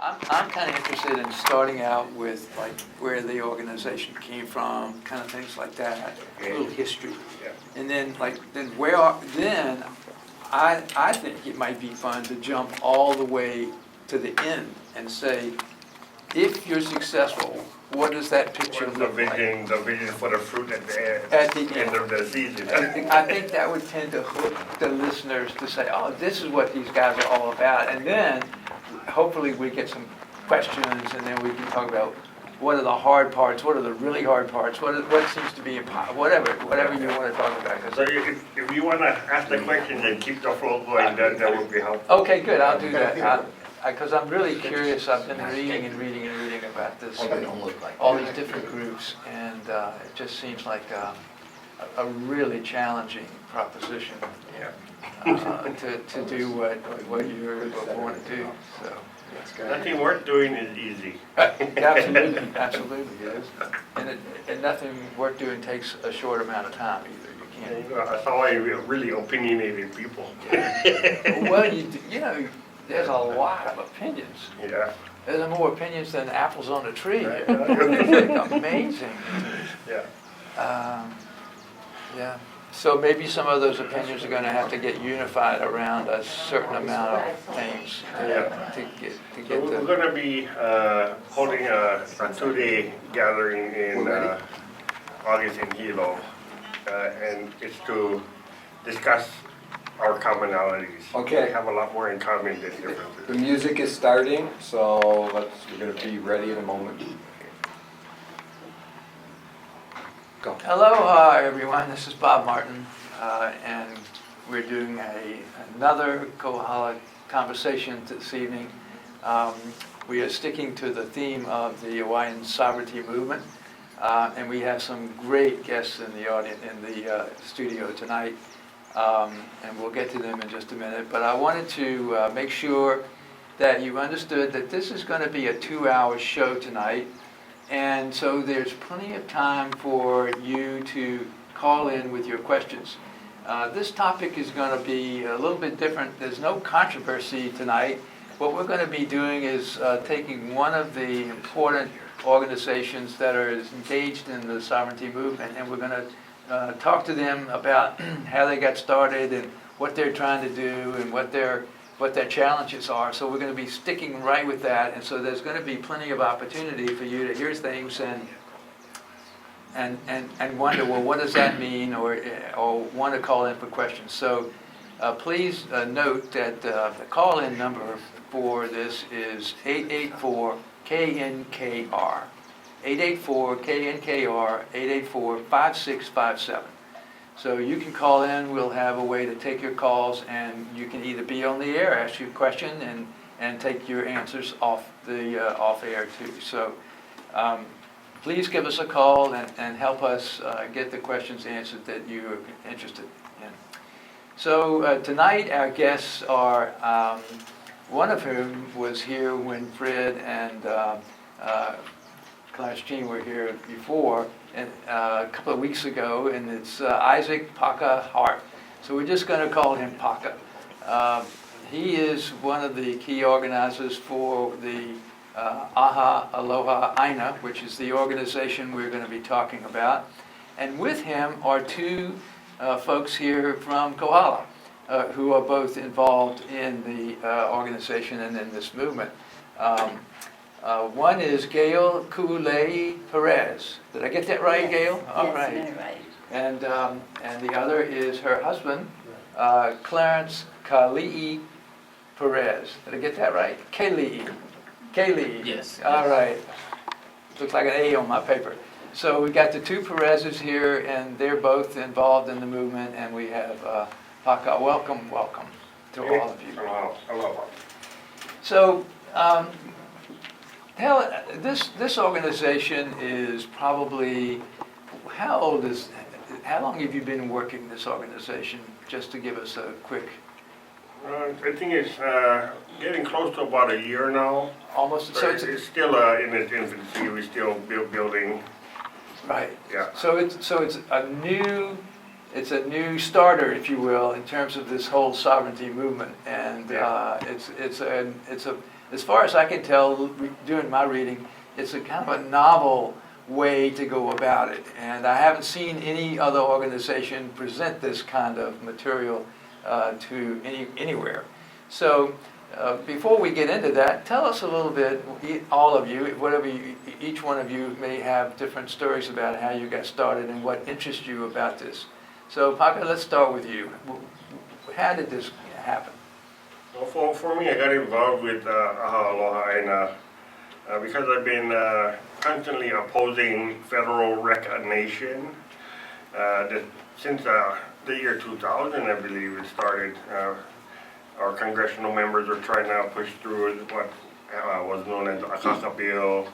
I'm kind of interested in starting out with like where the organization came from, kind of things like that, a little history. Yeah. And then then I think it might be fun to jump all the way to the end and say, if you're successful, what does that picture What's look like? the vision for the fruit at the At the end of the season. I think that would tend to hook the listeners to say, oh, this is what these guys are all about. And then hopefully we get some questions, and then we can talk about what are the hard parts, what are the really hard parts, what seems to be whatever you want to talk about. So if you want to ask the question and keep the flow going, that would be helpful. Okay, good, I'll do that. Because I'm really curious. I've been reading about this, all these different groups, and it just seems like a really challenging proposition to do what you're want to do. So. Nothing worth doing is easy. Absolutely, yes. And nothing worth doing takes a short amount of time either. You can't. That's how I really opinionated people. Well, you know, there's a lot of opinions. Yeah. There's more opinions than apples on a tree. It's like amazing. Yeah. Yeah. So maybe some of those opinions are going to have to get unified around a certain amount of things to get We're going to be holding a 2-day gathering in August in Hilo, and it's to discuss our commonalities. Okay. We have a lot more in common than differences. The music is starting, so we're going to be ready in a moment. Go. Aloha, everyone. This is Bob Martin, and we're doing another Kohala Conversation this evening. We are sticking to the theme of the Hawaiian sovereignty movement, and we have some great guests in the audience in the studio tonight, and we'll get to them in just a minute. But I wanted to make sure that you understood that this is going to be a 2-hour show tonight. And so there's plenty of time for you to call in with your questions. This topic is going to be a little bit different. There's no controversy tonight. What we're going to be doing is taking one of the important organizations that are engaged in the sovereignty movement, and we're going to talk to them about how they got started and what they're trying to do and what their challenges are. So we're going to be sticking right with that, and so there's going to be plenty of opportunity for you to hear things and wonder, well, what does that mean, or want to call in for questions. So please note that the call-in number for this is 884-KNKR, 884-KNKR, 884-5657. So you can call in, we'll have a way to take your calls, and you can either be on the air, ask you a question, and take your answers off air too. So please give us a call and help us get the questions answered that you're interested in. So tonight our guests are, one of whom was here when Fred and Clarence Jean were here before, and a couple of weeks ago, and it's Isaac Paka Harp. So we're just going to call him Paka. He is one of the key organizers for the Aha Aloha Aina, which is the organization we're going to be talking about. And with him are two folks here from Kohala, who are both involved in the organization and in this movement. One is Gail Ku'e Perez. Did I get that right, Yes. Gail? All Yes, right. very right. And the other is her husband, Clarence Keli'i Perez. Did I get that right? Keli'i. Keli'i. Yes. All right. Looks like an A on my paper. So we got the two Perezes here, and they're both involved in the movement. And we have Paka. Welcome to all of you. Hello. So. This organization is probably, how long have you been working this organization? Just to give us a quick. I think it's getting close to about a year now. Almost. So it's still in its infancy. We're still building. Right. Yeah. So it's a new starter, if you will, in terms of this whole sovereignty movement, and it's as far as I can tell, doing my reading, it's a kind of a novel way to go about it. And I haven't seen any other organization present this kind of material to anywhere. So before we get into that, tell us a little bit, all of you, each one of you may have different stories about how you got started and what interests you about this. So Paka, let's start with you. How did this happen? Well, for me, I got involved with Aha Aloha Aina because I've been constantly opposing federal recognition. Since the year 2000, I believe it started. Our congressional members are trying to push through what was known as the Akaka bill,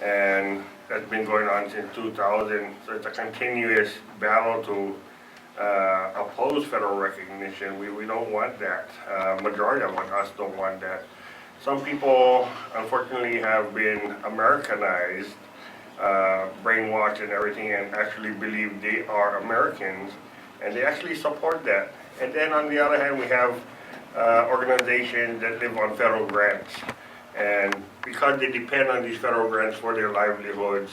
and that's been going on since 2000. So it's a continuous battle to oppose federal recognition. We don't want that. Majority of us don't want that. Some people, unfortunately, have been Americanized, brainwashed and everything, and actually believe they are Americans, and they actually support that. And then on the other hand, we have organizations that live on federal grants, and because they depend on these federal grants for their livelihoods,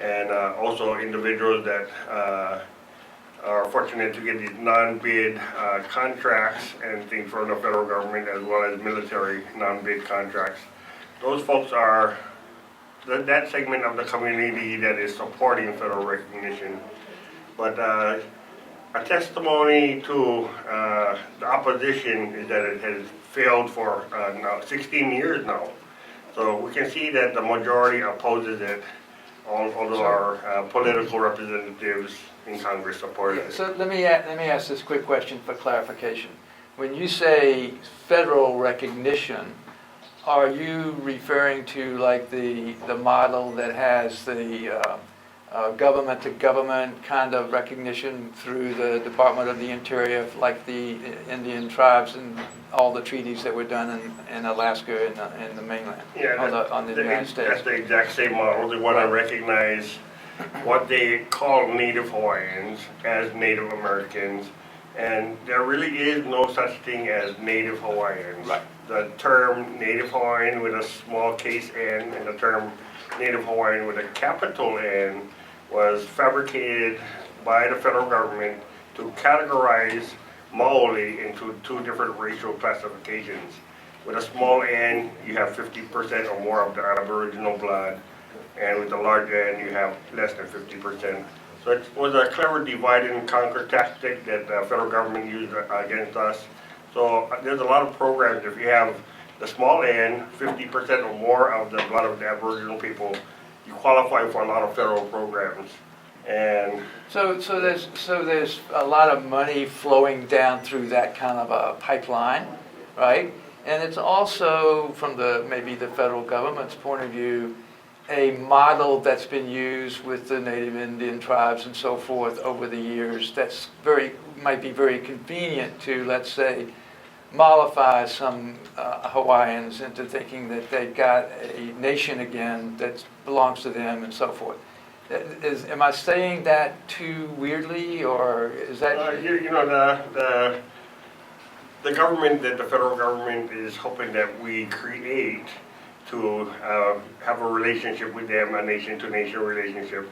and also individuals that are fortunate to get these non-bid contracts and things from the federal government, as well as military non-bid contracts. Those folks are that segment of the community that is supporting federal recognition. But a testimony to the opposition is that it has failed for now 16 years now. So we can see that the majority opposes it, although our political representatives in Congress support it. So let me ask this quick question for clarification. When you say federal recognition, are you referring to like the model that has the government-to-government kind of recognition through the Department of the Interior, like the Indian tribes and all the treaties that were done in Alaska and the mainland, on the United States? That's the exact same model. They want to recognize what they call Native Hawaiians as Native Americans, and there really is no such thing as Native Hawaiians. Right. The term Native Hawaiian with a small case N and the term Native Hawaiian with a capital N was fabricated by the federal government to categorize Maoli into two different racial classifications. With a small N, you have 50% or more of the Aboriginal blood, and with the large N, you have less than 50%. So it was a clever divide and conquer tactic that the federal government used against us. So there's a lot of programs. If you have the small N, 50% or more of the blood of the Aboriginal people, you qualify for a lot of federal programs. And so there's a lot of money flowing down through that kind of a pipeline, right? And it's also, from maybe the federal government's point of view, a model that's been used with the Native Indian tribes and so forth over the years that's might be very convenient to, let's say, mollify some Hawaiians into thinking that they've got a nation again that belongs to them and so forth. Am I saying that too weirdly, or is that? The government, that the federal government is hoping that we create to have a relationship with them, a nation-to-nation relationship.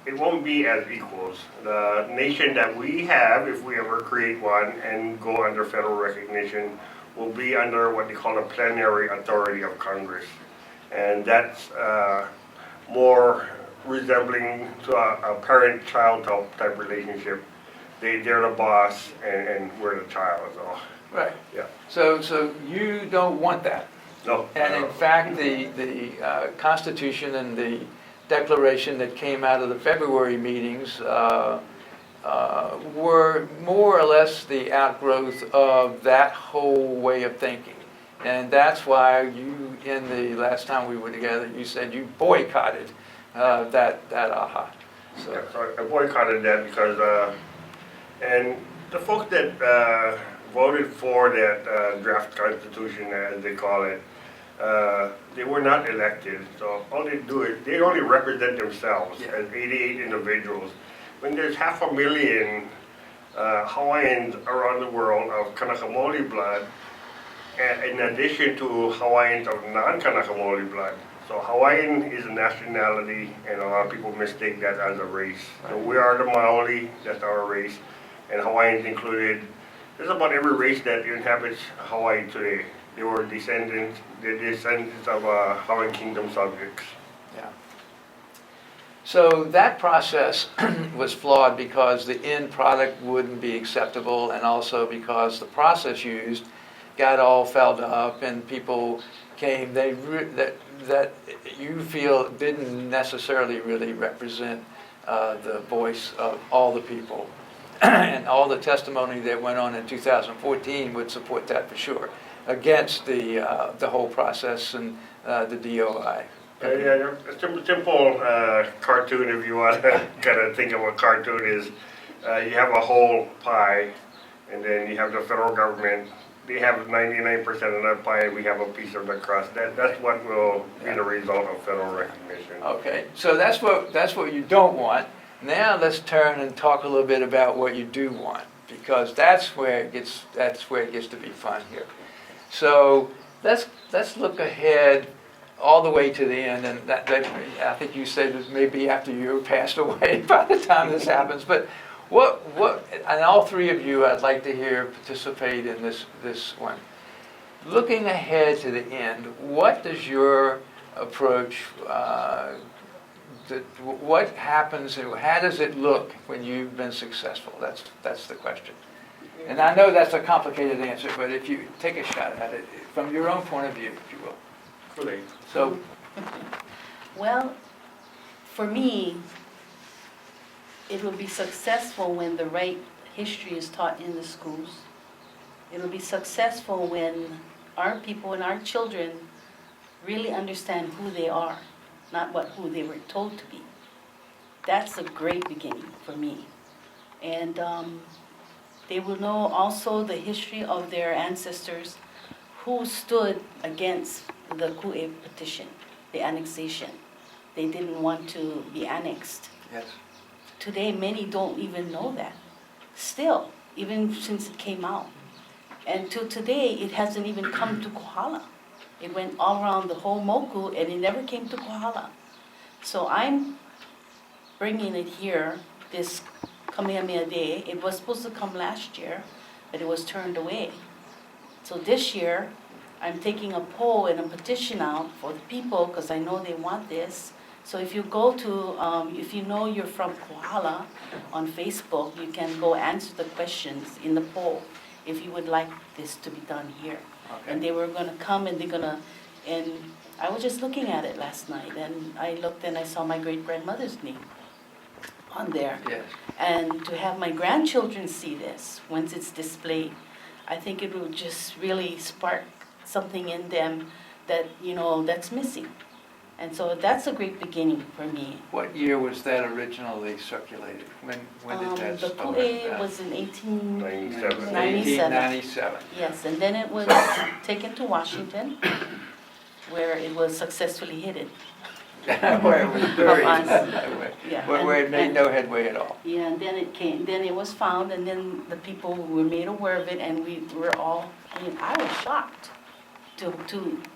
It won't be as equals. The nation that we have, if we ever create one and go under federal recognition, will be under what they call a plenary authority of Congress. And that's more resembling to a parent-child type relationship. They're the boss and we're the child. So. Right. Yeah. So you don't want that. No. And in fact, the Constitution and the declaration that came out of the February meetings were more or less the outgrowth of that whole way of thinking. And that's why you, in the last time we were together, you said you boycotted that AHA. So. Yeah, so I boycotted that because, and the folks that voted for that draft constitution, as they call it, they were not elected. So all they do is they only represent themselves as 88 individuals. When there's 500,000 Hawaiians around the world of Kanaka Maoli blood, in addition to Hawaiians of non-Kanaka Maoli blood. So Hawaiian is a nationality, and a lot of people mistake that as a race. So we are the Maoli, that's our race, and Hawaiians included. There's about every race that inhabits Hawaii today. They were descendants of Hawaiian Kingdom subjects. Yeah. So that process was flawed because the end product wouldn't be acceptable, and also because the process used got all fouled up, and people came that you feel didn't necessarily really represent the voice of all the people. And all the testimony that went on in 2014 would support that for sure, against the whole process and the DOI. Yeah, a simple cartoon, if you want to kind of think of what cartoon is. You have a whole pie, and then you have the federal government. They have 99% of that pie, and we have a piece of the crust. That's what will be the result of federal recognition. Okay, so that's what you don't want. Now let's turn and talk a little bit about what you do want, because that's where it gets to be fun here. So let's look ahead all the way to the end, and that I think you said it may be after you passed away by the time this happens. But what and all three of you, I'd like to hear participate in this one. Looking ahead to the end, what does your approach? What happens? How does it look when you've been successful? That's the question. And I know that's a complicated answer, but if you take a shot at it from your own point of view, if you will. Fully. So, well, for me, it will be successful when the right history is taught in the schools. It will be successful when our people and our children really understand who they are, not who they were told to be. That's a great beginning for me. And they will know also the history of their ancestors who stood against the Ku'e petition, the annexation. They didn't want to be annexed. yes. Today, many don't even know that. Still, even since it came out. And till today, it hasn't even come to Kohala. It went all around the whole Moku, and it never came to Kohala. So I'm bringing it here, this Kamehameha Day. It was supposed to come last year, but it was turned away. So this year, I'm taking a poll and a petition out for the people, because I know they want this. So if you go to, if you know you're from Kohala on Facebook, you can go answer the questions in the poll if you would like this to be done here. Okay. And they were gonna come and they're gonna, and I was just looking at it last night, and I looked and I saw my great-grandmother's name on there. Yes. And to have my grandchildren see this, once it's displayed, I think it will just really spark something in them that, that's missing. And so that's a great beginning for me. What year was that originally circulated? When did that The start? Ku'e was in 1897. 1897. Yes, and then it was taken to Washington, where it was successfully hidden. Where it was buried. Yeah, Where it made no headway at all. Yeah, and then it was found, and then the people were made aware of it, and we were all, I was shocked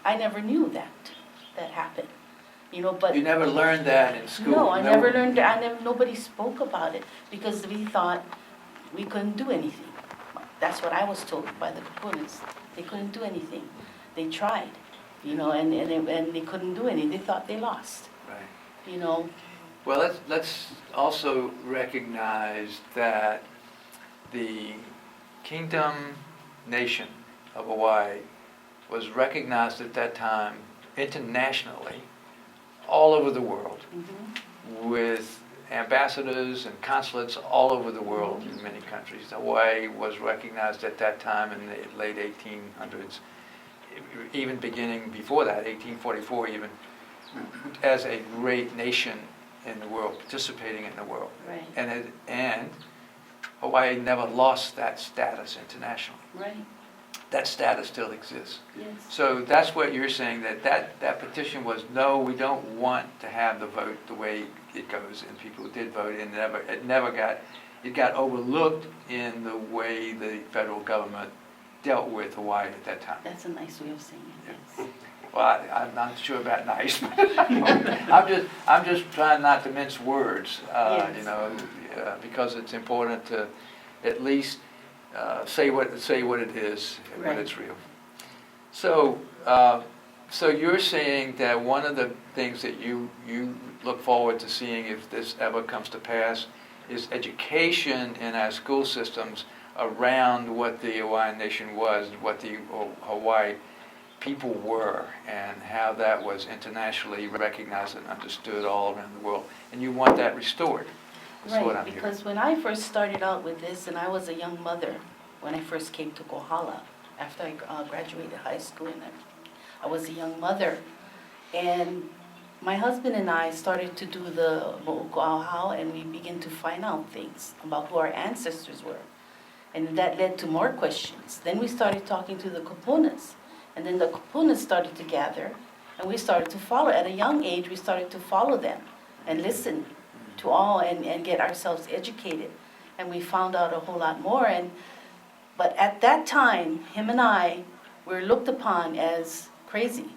I never knew that happened. But You never learned that in school? no, I never learned that. Nobody spoke about it because we thought we couldn't do anything. That's what I was told by the proponents. They couldn't do anything. They tried, and they couldn't do anything. They thought they lost. Right. Well, let's also recognize that the Kingdom Nation of Hawaii was recognized at that time internationally, all over the world, with ambassadors and consulates all over the world in many countries. Hawaii was recognized at that time in the late 1800s, even beginning before that, 1844 even, as a great nation in the world, participating in the world. Right. And Hawaii never lost that status internationally. Right. That status still exists. Yes. So that's what you're saying, that petition was, no, we don't want to have the vote the way it goes, and people did vote, and it got overlooked in the way the federal government dealt with Hawaii at that time. That's a nice way of saying it, yes. Well, I'm not sure about nice. I'm just trying not to mince words, Yes. you know, because it's important to at least say what it is when Right. it's real. So, so you're saying that one of the things that you look forward to seeing, if this ever comes to pass, is education in our school systems around what the Hawaiian nation was, what the Hawaii people were, and how that was internationally recognized and understood all around the world. And you want that restored, is what I'm Right, hearing. because when I first started out with this, and I was a young mother when I first came to Kohala, after I graduated high school, and I was a young mother, and my husband and I started to do the mo'oku'auhau, and we began to find out things about who our ancestors were. And that led to more questions. Then we started talking to the kupunas, and then the kupunas started to gather, and we started to follow. At a young age, we started to follow them and listen to all and get ourselves educated. And we found out a whole lot more. But at that time, him and I were looked upon as crazy.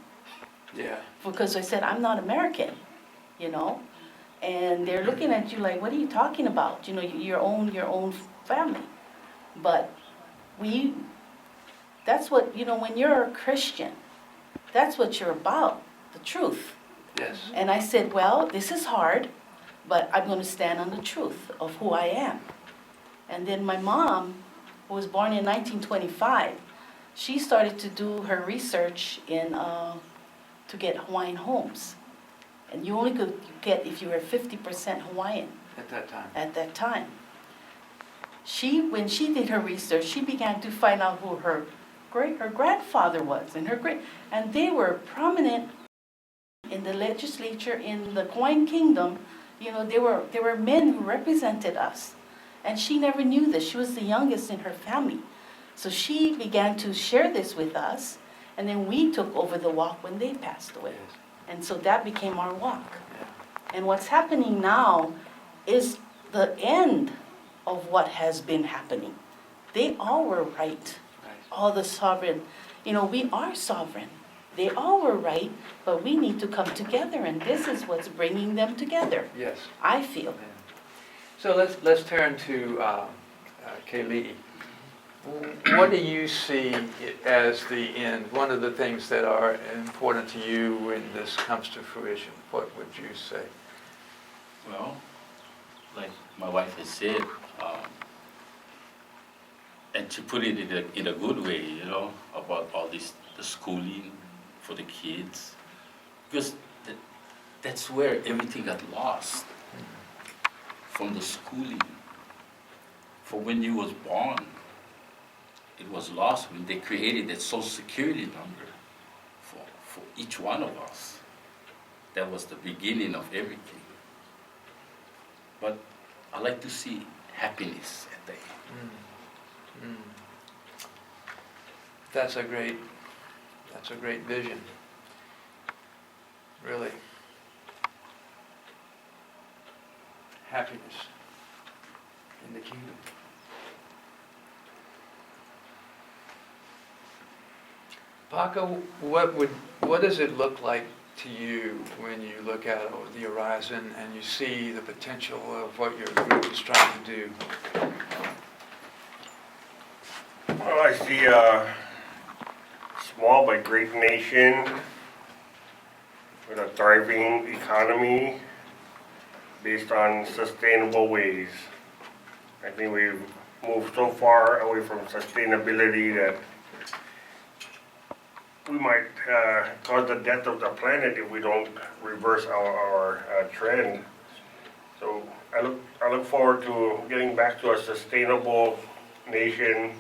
Yeah. Because I said, I'm not American, you know? And they're looking at you like, what are you talking about? You know, your own family. But that's what, you know, when you're a Christian, that's what you're about, the truth. Yes. And I said, well, this is hard, but I'm going to stand on the truth of who I am. And then my mom, who was born in 1925, she started to do her research to get Hawaiian homes. And you only could get if you were 50% Hawaiian At that time. at that time. When she did her research, she began to find out who her grandfather was, and they were prominent in the legislature in the Hawaiian Kingdom. You know, there were men who represented us, and she never knew this. She was the youngest in her family, so she began to share this with us, and then we took over the walk when they passed away, Yes. and so that became our walk. Yeah. And what's happening now is the end of what has been happening. They all were right. Right. All the sovereign, you know, we are sovereign. They all were right, but we need to come together, and this is what's bringing them together, Yes. I feel. Yeah. So let's turn to Keli'i. What do you see as the end? One of the things that are important to you when this comes to fruition, what would you say? Well, like my wife has said, and she put it in a good way, you know, about all this, the schooling for the kids, because that's where everything got lost, from the schooling. For when you was born, it was lost when they created that social security number for each one of us. That was the beginning of everything. But I like to see happiness at the end. That's a great vision. Really. Happiness in the kingdom. Paka, what does it look like to you when you look out over the horizon and you see the potential of what your group is trying to do? Well, I see a small but great nation with a thriving economy based on sustainable ways. I think we've moved so far away from sustainability that we might cause the death of the planet if we don't reverse our trend. So I look forward to getting back to a sustainable nation,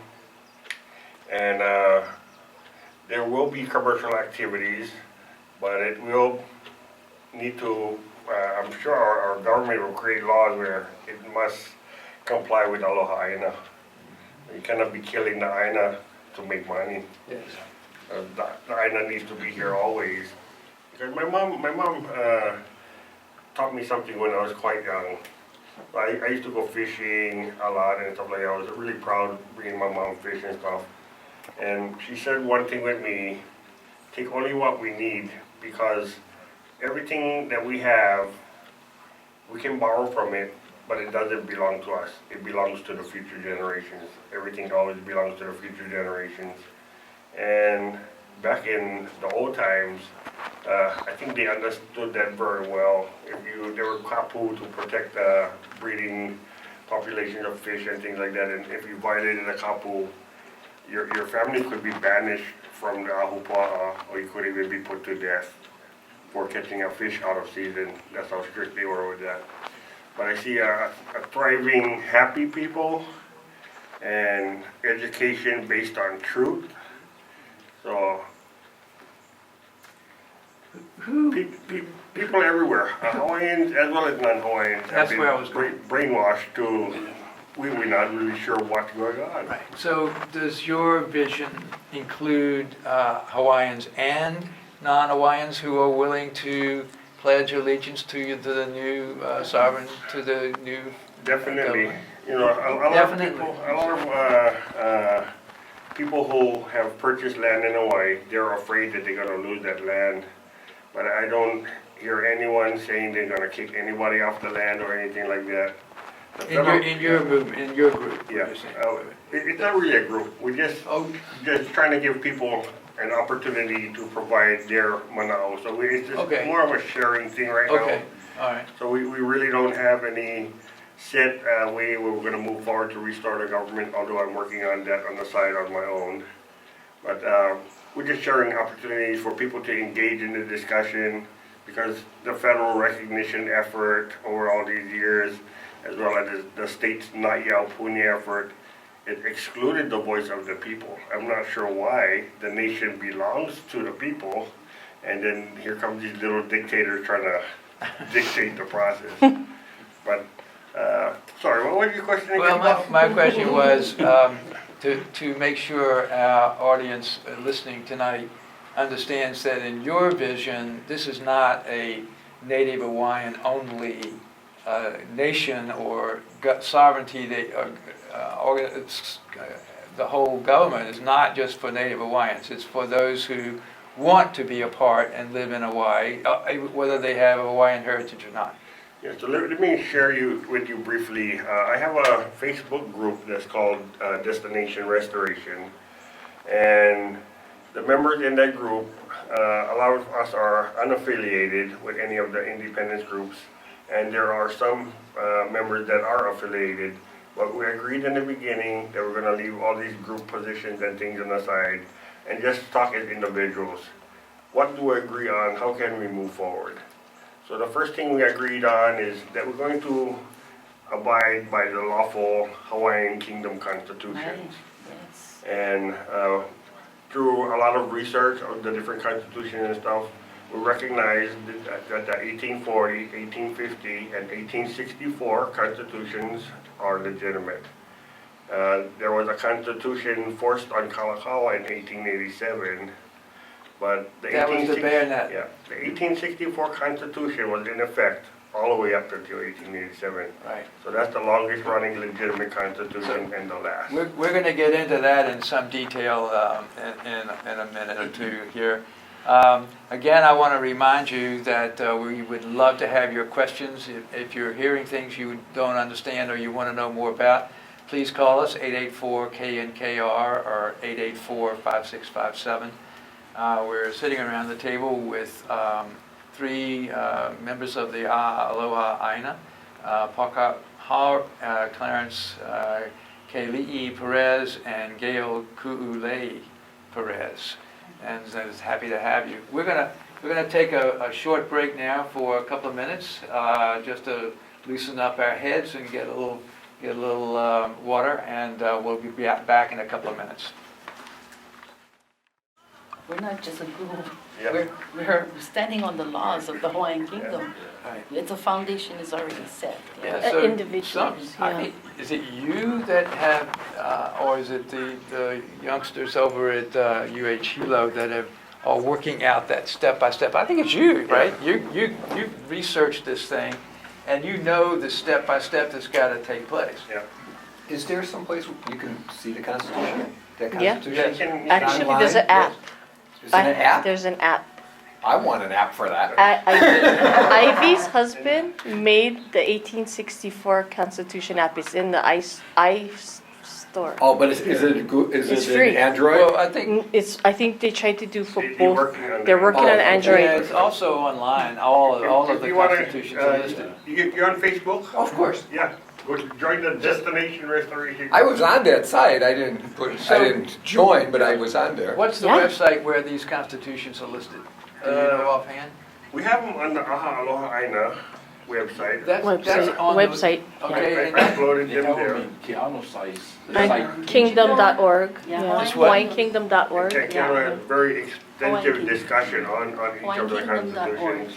and there will be commercial activities, but it will need to, I'm sure our government will create laws where it must comply with Aloha Aina. You cannot be killing the Aina to make money. Yes. The Aina needs to be here always. Because my mom taught me something when I was quite young. I used to go fishing a lot and stuff like that. I was really proud of bringing my mom fish and stuff. And she said one thing with me, take only what we need, because everything that we have, we can borrow from it, but it doesn't belong to us. It belongs to the future generations. Everything always belongs to the future generations. And back in the old times, I think they understood that very well. There were kapu to protect the breeding population of fish and things like that. And if you violated a kapu, your family could be banished from the ahupua'a, or you could even be put to death for catching a fish out of season. That's how strict they were with that. But I see a thriving, happy people and education based on truth. So people everywhere, Hawaiians as well as non-Hawaiians, have That's where I was going. brainwashed to, we're not really sure what's going on. Right. So does your vision include Hawaiians and non-Hawaiians who are willing to pledge allegiance to the new sovereign, to the new Definitely. government? You know, a lot of people who have purchased land in Hawaii, they're afraid that they're gonna lose that land. But I don't hear anyone saying they're gonna kick anybody off the land or anything like that. In your movement, in your group? Yeah, you're saying. it's not really a group. We're just trying to give people an opportunity to provide their manao. So it's just Okay. more of a sharing thing right now. Okay, all right. So we really don't have any set way where we're gonna move forward to restart a government, although I'm working on that on the side on my own. But we're just sharing opportunities for people to engage in the discussion, because the federal recognition effort over all these years, as well as the state's Not Yao Puni effort, it excluded the voice of the people. I'm not sure why. The nation belongs to the people, and then here comes these little dictators trying to dictate the process. But, sorry, what was your question again? Well, my question was to make sure our audience listening tonight understands that in your vision, this is not a Native Hawaiian only nation or sovereignty. The whole government is not just for Native Hawaiians. It's for those who want to be a part and live in Hawaii, whether they have a Hawaiian heritage or not. Yeah, so let me share with you briefly. I have a Facebook group that's called Destination Restoration, and the members in that group, a lot of us are unaffiliated with any of the independence groups, and there are some members that are affiliated. But we agreed in the beginning that we're going to leave all these group positions and things on the side and just talk as individuals. What do we agree on? How can we move forward? So the first thing we agreed on is that we're going to abide by the lawful Hawaiian Kingdom Constitution. Yes. And through a lot of research of the different constitutions and stuff, we recognize that the 1840, 1850, and 1864 constitutions are legitimate. There was a constitution forced on Kalakaua in 1887, but the That was the bayonet. Yeah, the 1864 constitution was in effect all the way up until 1887. Right. So that's the longest running legitimate constitution and the last. We're going to get into that in some detail in a minute or two here. Again, I want to remind you that we would love to have your questions. If you're hearing things you don't understand or you want to know more about, please call us, 884-KNKR or 884-5657. We're sitting around the table with three members of the Aha Aloha Aina, Paka, Harp, Clarence, Keli'i, Perez, and Gail Ku'ulei Perez. And is happy to have you. We're gonna take a short break now for a couple of minutes, just to loosen up our heads and get a little water, and we'll be back in a couple of minutes. We're not just a group. Yeah. We're standing on the laws of the Hawaiian Kingdom. Right. It's a foundation is already set. Yeah, so Individuals, is it you that have, or is it the youngsters over at Hilo that are working out that step by step? I think it's you, right? You researched this thing, and you know the step by step that's got to take place. Yeah. Is there some place you can see the Constitution? that Yeah. Constitution? Actually, there's an app. Is it an app? There's an app. I want an app for that. Ivy's husband made the 1864 Constitution app. It's in the iStore. Oh, but is it It's free. an Android? Well, I think I think they tried to do for They're both. working on They're that. working Oh, on okay. Android. yeah, it's also online, all of If the you wanna, constitutions are listed. You're on Facebook? Of course. Yeah, go to join the Destination Restoration. I was on that site. I didn't join, but I was on there. What's the Yeah. website where these constitutions are listed? Do you know offhand? We have them on the Aha Aloha Aina website. That's Website. on the- Website. Okay, I and that- uploaded They them have there. them in Keanu Sai's And site. Kingdom.org. Yeah, Yeah. It's what? HawaiianKingdom.org. Keanu had very extensive Hawaiian discussion on each of the HawaiianKingdom.org. constitutions.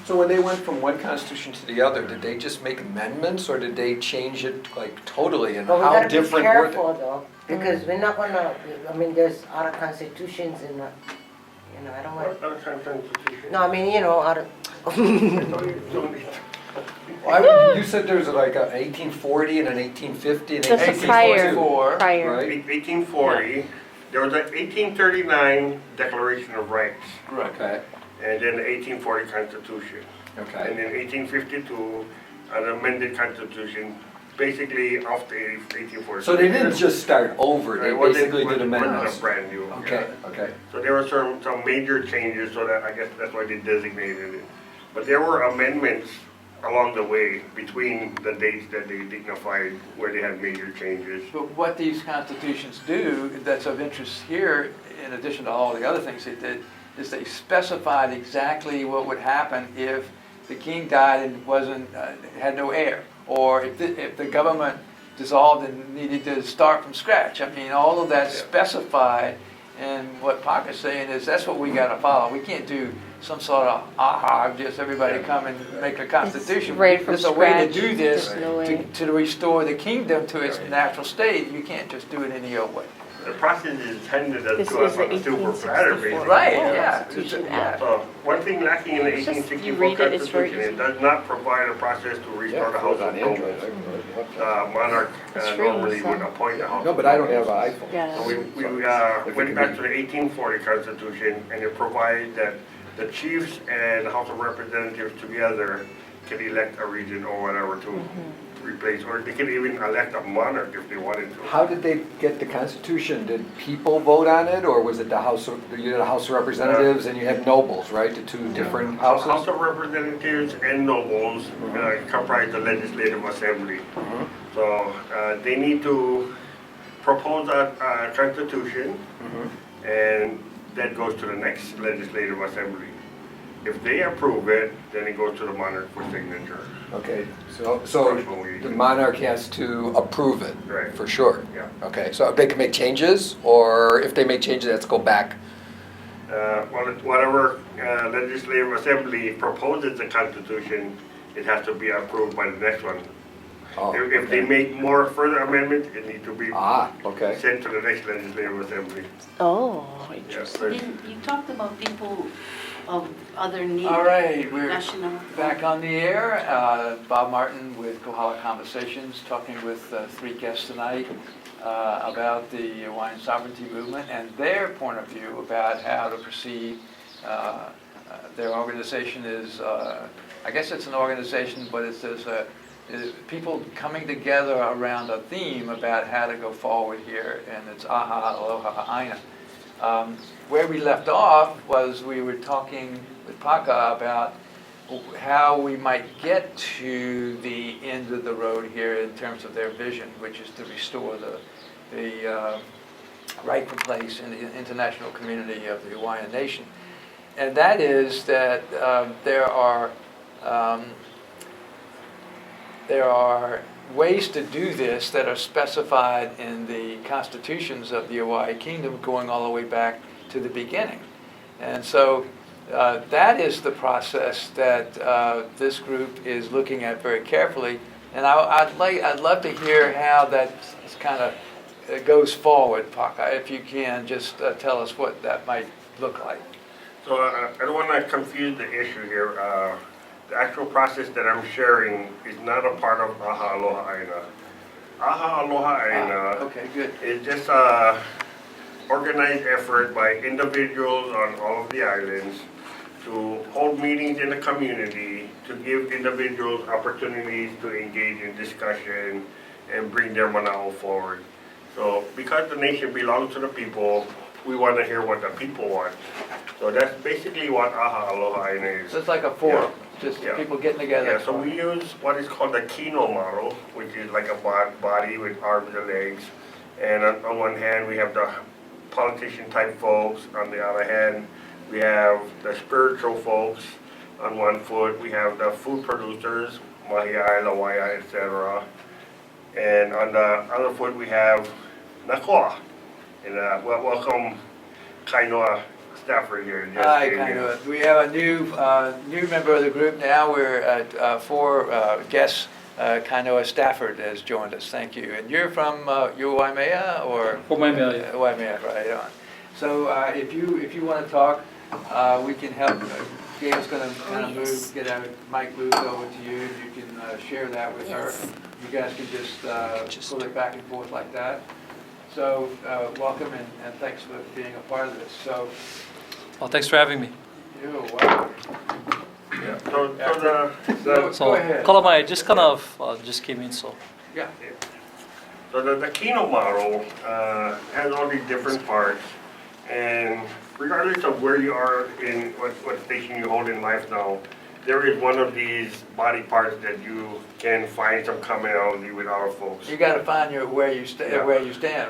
So when they went from one constitution to the other, did they just make amendments or did they change it like totally? And But we how gotta be different were they? careful though, because we're not gonna, I mean, there's other constitutions in the, I don't want, What other constitution? no, I mean, out of, You said there's like an 1840 and an 1850 and That's a 1842. prior. Right? 1840, there was an 1839 Declaration of Rights, Okay, and then the 1840 Constitution. And okay. in 1852, an amended constitution, basically after 1840. So they didn't just start over, they It wasn't- basically did wasn't amendments. a brand new. Okay, yeah. okay. So there were some major changes, so that I guess that's why they designated it. But there were amendments along the way between the dates that they dignified where they had major changes. But what these constitutions do that's of interest here, in addition to all the other things they did, is they specified exactly what would happen if the king died and had no heir, or if the government dissolved and needed to start from scratch. I mean, all of that's specified, and what Paka's saying is that's what we gotta follow. We can't do some sort of, just everybody come and make a constitution. right from There's a way to scratch. do this, There's no way. to restore the kingdom to its natural state. You can't just do it any old way. The process is intended to This us is the on a super platter, 1864. basically. Right, Oh, yeah. Constitution Yeah. app. So, one thing lacking in the It's just, you 1864 read it, it's very Constitution, it easy. does not provide a process to restore the House of Nobles. Monarch It's free, normally so- would appoint the House. No, of but I don't have Nobles. an iPhone. Yeah. So we went back to the 1840 Constitution, and it provided that the chiefs and the House of Representatives together can elect a regent or whatever to replace, or they can even elect a monarch if they wanted to. How did they get the Constitution? Did people vote on it, or was it the House of, you had a House of Representatives and you had nobles, right? The two different House houses? of Representatives and nobles comprise the Legislative Assembly. So they need to propose a constitution, and that goes to the next Legislative Assembly. If they approve it, then it goes to the monarch for signature. Okay, so the monarch has to approve it, Right. for sure? Yeah. Okay, so they can make changes, or if they make changes, let's go back? Whatever Legislative Assembly proposes the constitution, it has to be approved by the next one. Oh, If they okay. make more further amendments, it needs to be Ah, okay. sent to the next Legislative Assembly. Oh, Yeah, interesting. so You talked about people of other need. All right, we're National. back on the air. Bob Martin with Kohala Conversations, talking with three guests tonight about the Hawaiian sovereignty movement and their point of view about how to proceed. Their organization is, I guess it's an organization, but it's people coming together around a theme about how to go forward here, and it's Aha Aloha Aina. Where we left off was we were talking with Paka about how we might get to the end of the road here in terms of their vision, which is to restore the rightful place in the international community of the Hawaiian nation. And that is that there are ways to do this that are specified in the constitutions of the Hawaii Kingdom going all the way back to the beginning. And so that is the process that this group is looking at very carefully. And I'd love to hear how that kind of goes forward, Paka, if you can just tell us what that might look like. So I don't want to confuse the issue here. The actual process that I'm sharing is not a part of Aha Aloha Aina. Aha Aloha Aina Okay, good. is just a organized effort by individuals on all of the islands to hold meetings in the community, to give individuals opportunities to engage in discussion and bring their manao forward. So because the nation belongs to the people, we want to hear what the people want. So that's basically what Aha Aloha Aina is. So it's like a forum, just Yeah. people getting together. Yeah, so we use what is called the Kino Model, which is like a body with arms and legs. And on one hand, we have the politician type folks. On the other hand, we have the spiritual folks. On one foot, we have the food producers, mahi, Lahui, etc. And on the other foot, we have Nakoa. And welcome Keanu-Stafford here. Just Hi, came in. Kainoa. We have a new member of the group now. We're at 4 guests. Keanu-Stafford has joined us. Thank you. And you're from Waimea or? Waimea, yeah. Waimea, right on. So if you want to talk, we can help. Gail's going to kind of get our mic moved over to you. You can share that with her. You guys can just pull it back and forth like that. So welcome and thanks for being a part of this. So Well, thanks for having me. you're welcome. Yeah. So Go ahead. Kalamai, just kind of just came in, so. Yeah. So the Kino Model has all these different parts, and regardless of where you are in what station you hold in life now, there is one of these body parts that you can find some commonality with our folks. You got to find where you stand,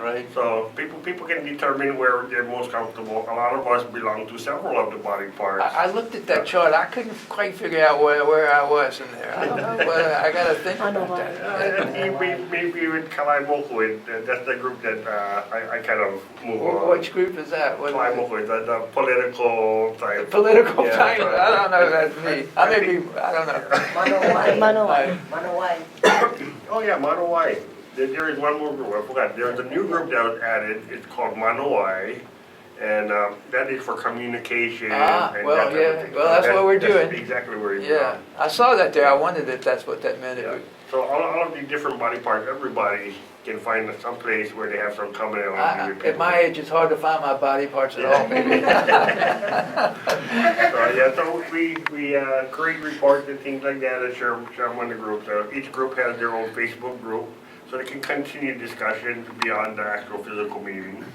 right? So people can determine where they're most comfortable. A lot of us belong to several of the body parts. I looked at that chart. I couldn't quite figure out where I was in there. I don't know. But I got to think I know about that. Maybe with Kalai Mokuit, that's the group that I kind of move on. Which group is that? What- Kalai Mokuit, the political The type. political Yeah, type? right. I don't know if that's me. I may be, I don't know. Manawai. Manawai. Manawai. Oh yeah, Manawai. There is one more group, I forgot. There's a new group that was added, it's called Manawai, and that is for communication and well, that type of yeah. thing. Well, that's what we're That's doing. exactly where you Yeah, I saw that there. I wondered if that's what that meant. Yeah. So all of these different body parts, everybody can find some place where they have some commonality with people. At my age, it's hard to find my body parts at all, maybe. So we create reports and things like that and share them on the group. So each group has their own Facebook group, so they can continue discussions beyond the actual physical meeting.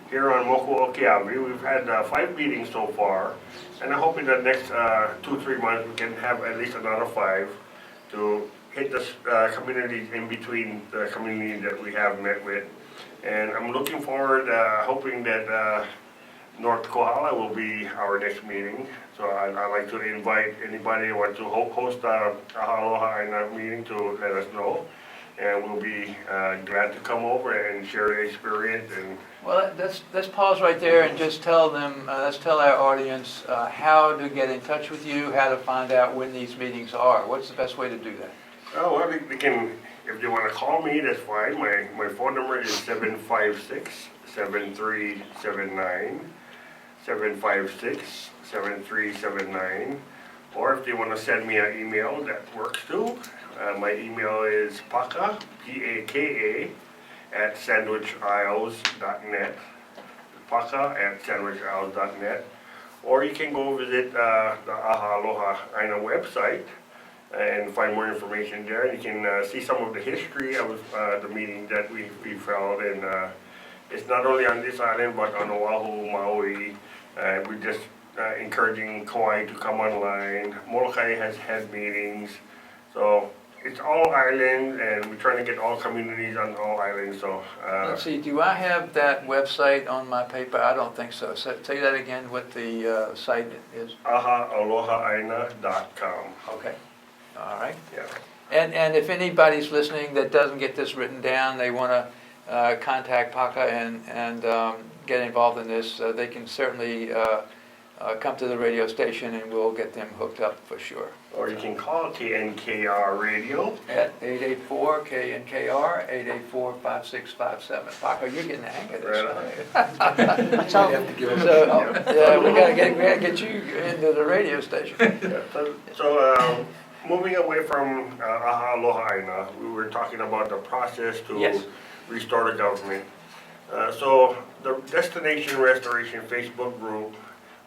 Here on Moku Okeawe, we've had 5 meetings so far, and I hope in the next 2-3 months we can have at least another 5 to hit the communities in between the community that we have met with. And I'm looking forward, hoping that North Kohala will be our next meeting. So I'd like to invite anybody who wants to host a Aha Aloha Aina meeting to let us know. And we'll be glad to come over and share the experience. And Well, let's pause right there and just tell them, let's tell our audience how to get in touch with you, how to find out when these meetings are. What's the best way to do that? oh, well, they can, if they want to call me, that's fine. My phone number is 756-7379, 756-7379. Or if they want to send me an email, that works too. My email is Paka, P-A-K-A, @sandwichiles.net, Paka@sandwichiles.net. Or you can go visit the Aha Aloha Aina website and find more information there. And you can see some of the history of the meeting that we've held. And it's not only on this island, but on Oahu, Maui. We're just encouraging Kauai to come online. Molokai has had meetings. So it's all islands, and we're trying to get all communities on all islands. So Let's see, do I have that website on my paper? I don't think so. So say that again, what the site is. AhaAlohaAina.com. Okay, all right. Yeah. And if anybody's listening that doesn't get this written down, they want to contact Paka and get involved in this, they can certainly come to the radio station and we'll get them hooked up for sure. Or you can call KNKR Radio. At 884-KNKR, 884-5657. Paka, you're getting the hang of this. Right Watch out. So, yeah, we gotta get you into the radio station. So moving away from Aha Aloha Aina, we were talking about the process to Yes. restore the government. So the Destination Restoration Facebook group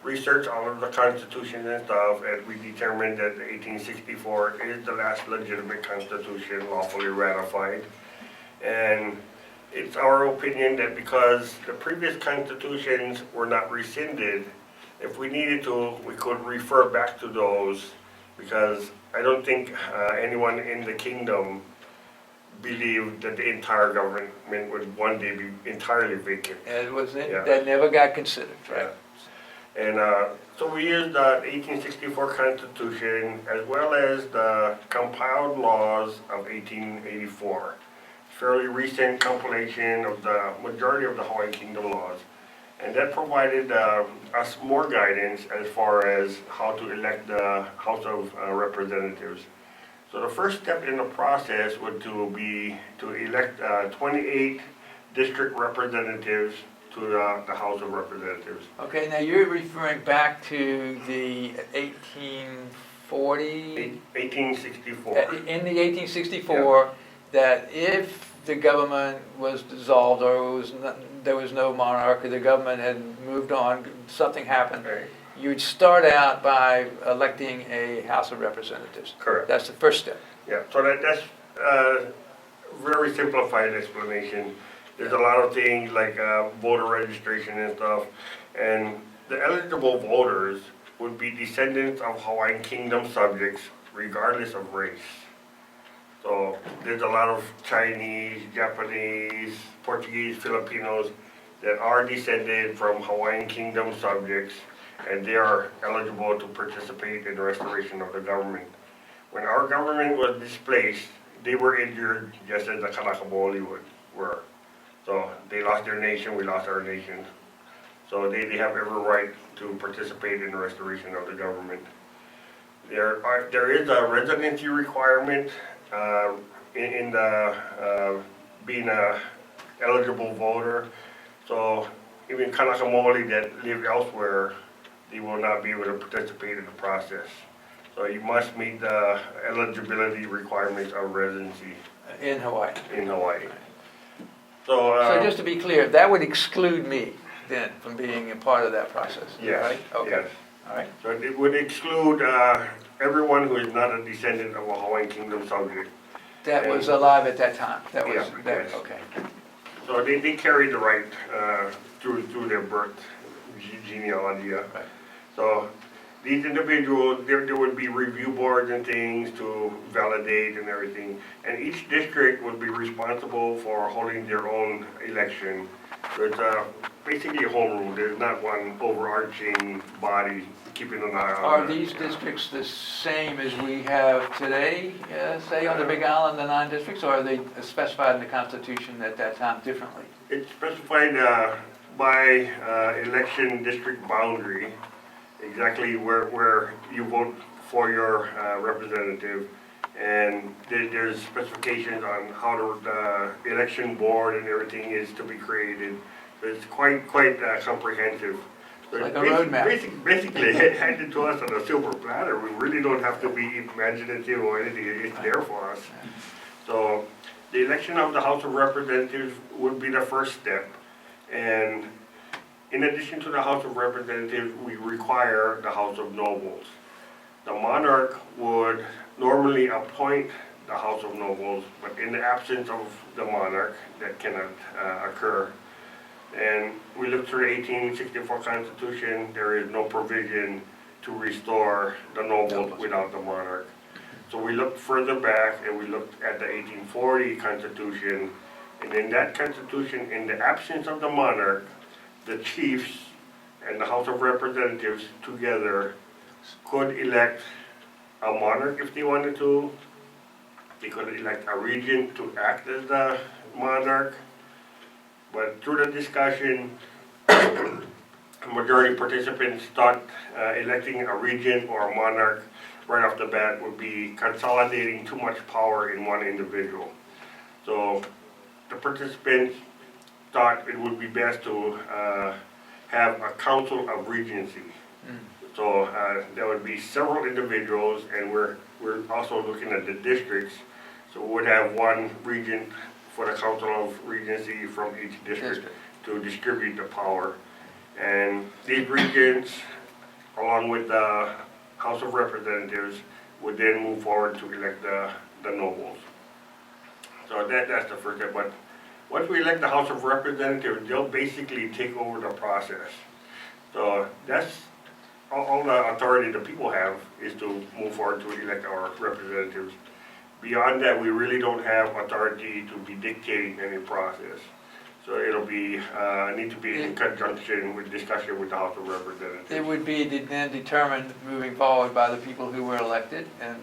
researched all of the constitution and stuff, and we determined that 1864 is the last legitimate constitution lawfully ratified. And it's our opinion that because the previous constitutions were not rescinded, if we needed to, we could refer back to those, because I don't think anyone in the kingdom believed that the entire government would one day be entirely vacant. And it was, Yeah. that never got considered, right? And so we used the 1864 Constitution as well as the compiled laws of 1884. Fairly recent compilation of the majority of the Hawaiian Kingdom laws. And that provided us more guidance as far as how to elect the House of Representatives. So the first step in the process would be to elect 28 district representatives to the House of Representatives. Okay, now you're referring back to the 1840? 1864. In the 1864, that if the government was dissolved or there was no monarch, or the government had moved on, something happened, Right. you'd start out by electing a House of Representatives. Correct. That's the first step. Yeah, so that's very simplified explanation. There's a lot of things like voter registration and stuff, and the eligible voters would be descendants of Hawaiian Kingdom subjects regardless of race. So there's a lot of Chinese, Japanese, Portuguese, Filipinos that are descended from Hawaiian Kingdom subjects, and they are eligible to participate in the restoration of the government. When our government was displaced, they were injured just as the Kanaka were. So they lost their nation, we lost our nation. So they have every right to participate in the restoration of the government. There is a residency requirement in the being a eligible voter. So even Kanaka that live elsewhere, they will not be able to participate in the process. So you must meet the eligibility requirements of residency In Hawaii. in Hawaii. So, So just to be clear, that would exclude me then from being a part of that process, yes, right? Okay, yes. all right. So it would exclude everyone who is not a descendant of a Hawaiian Kingdom subject. That was alive at that time, that was, Yeah, yes. okay. So they carry the right through their birth genealogy. Right. So these individuals, there would be review boards and things to validate and everything. And each district would be responsible for holding their own election. So it's basically a home rule. There's not one overarching body keeping an eye on Are it. these districts the same as we have today, say on the Big Island, the 9 districts, or are they specified in the Constitution at that time differently? It's specified by election district boundary, exactly where you vote for your representative. And there's specifications on how the election board and everything is to be created. So it's quite comprehensive. So Like a roadmap. Basically, handed to us on a silver platter. We really don't have to be imaginative or anything. It's there for us. So the election of the House of Representatives would be the first step. And in addition to the House of Representatives, we require the House of Nobles. The monarch would normally appoint the House of Nobles, but in the absence of the monarch, that cannot occur. And we look through the 1864 Constitution, there is no provision to restore the nobles without the monarch. So we looked further back and we looked at the 1840 Constitution, and in that Constitution, in the absence of the monarch, the chiefs and the House of Representatives together could elect a monarch if they wanted to. They could elect a regent to act as the monarch. But through the discussion, majority participants thought electing a regent or a monarch right off the bat would be consolidating too much power in one individual. So the participants thought it would be best to have a council of regency. So there would be several individuals, and we're also looking at the districts. So we would have one regent for the Council of Regency from each district to distribute the power. And these regents, along with the House of Representatives, would then move forward to elect the nobles. So that's the first step. But once we elect the House of Representatives, they'll basically take over the process. So that's all the authority the people have, is to move forward to elect our representatives. Beyond that, we really don't have authority to be dictating any process. So it'll be, need to be in conjunction with discussion with the House of Representatives. It would be then determined moving forward by the people who were elected, and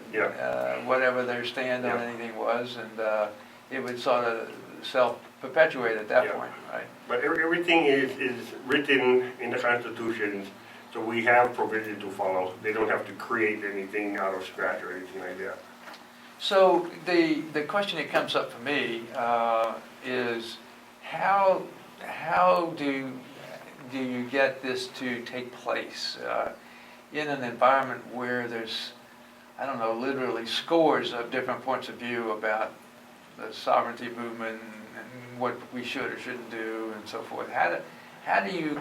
whatever their stand on anything was, and it would sort of self-perpetuate at that point, right? But everything is written in the constitutions, so we have provision to follow. They don't have to create anything out of scratch or anything like that. So the question that comes up for me is how do you get this to take place in an environment where there's, I don't know, literally scores of different points of view about the sovereignty movement and what we should or shouldn't do and so forth? How do you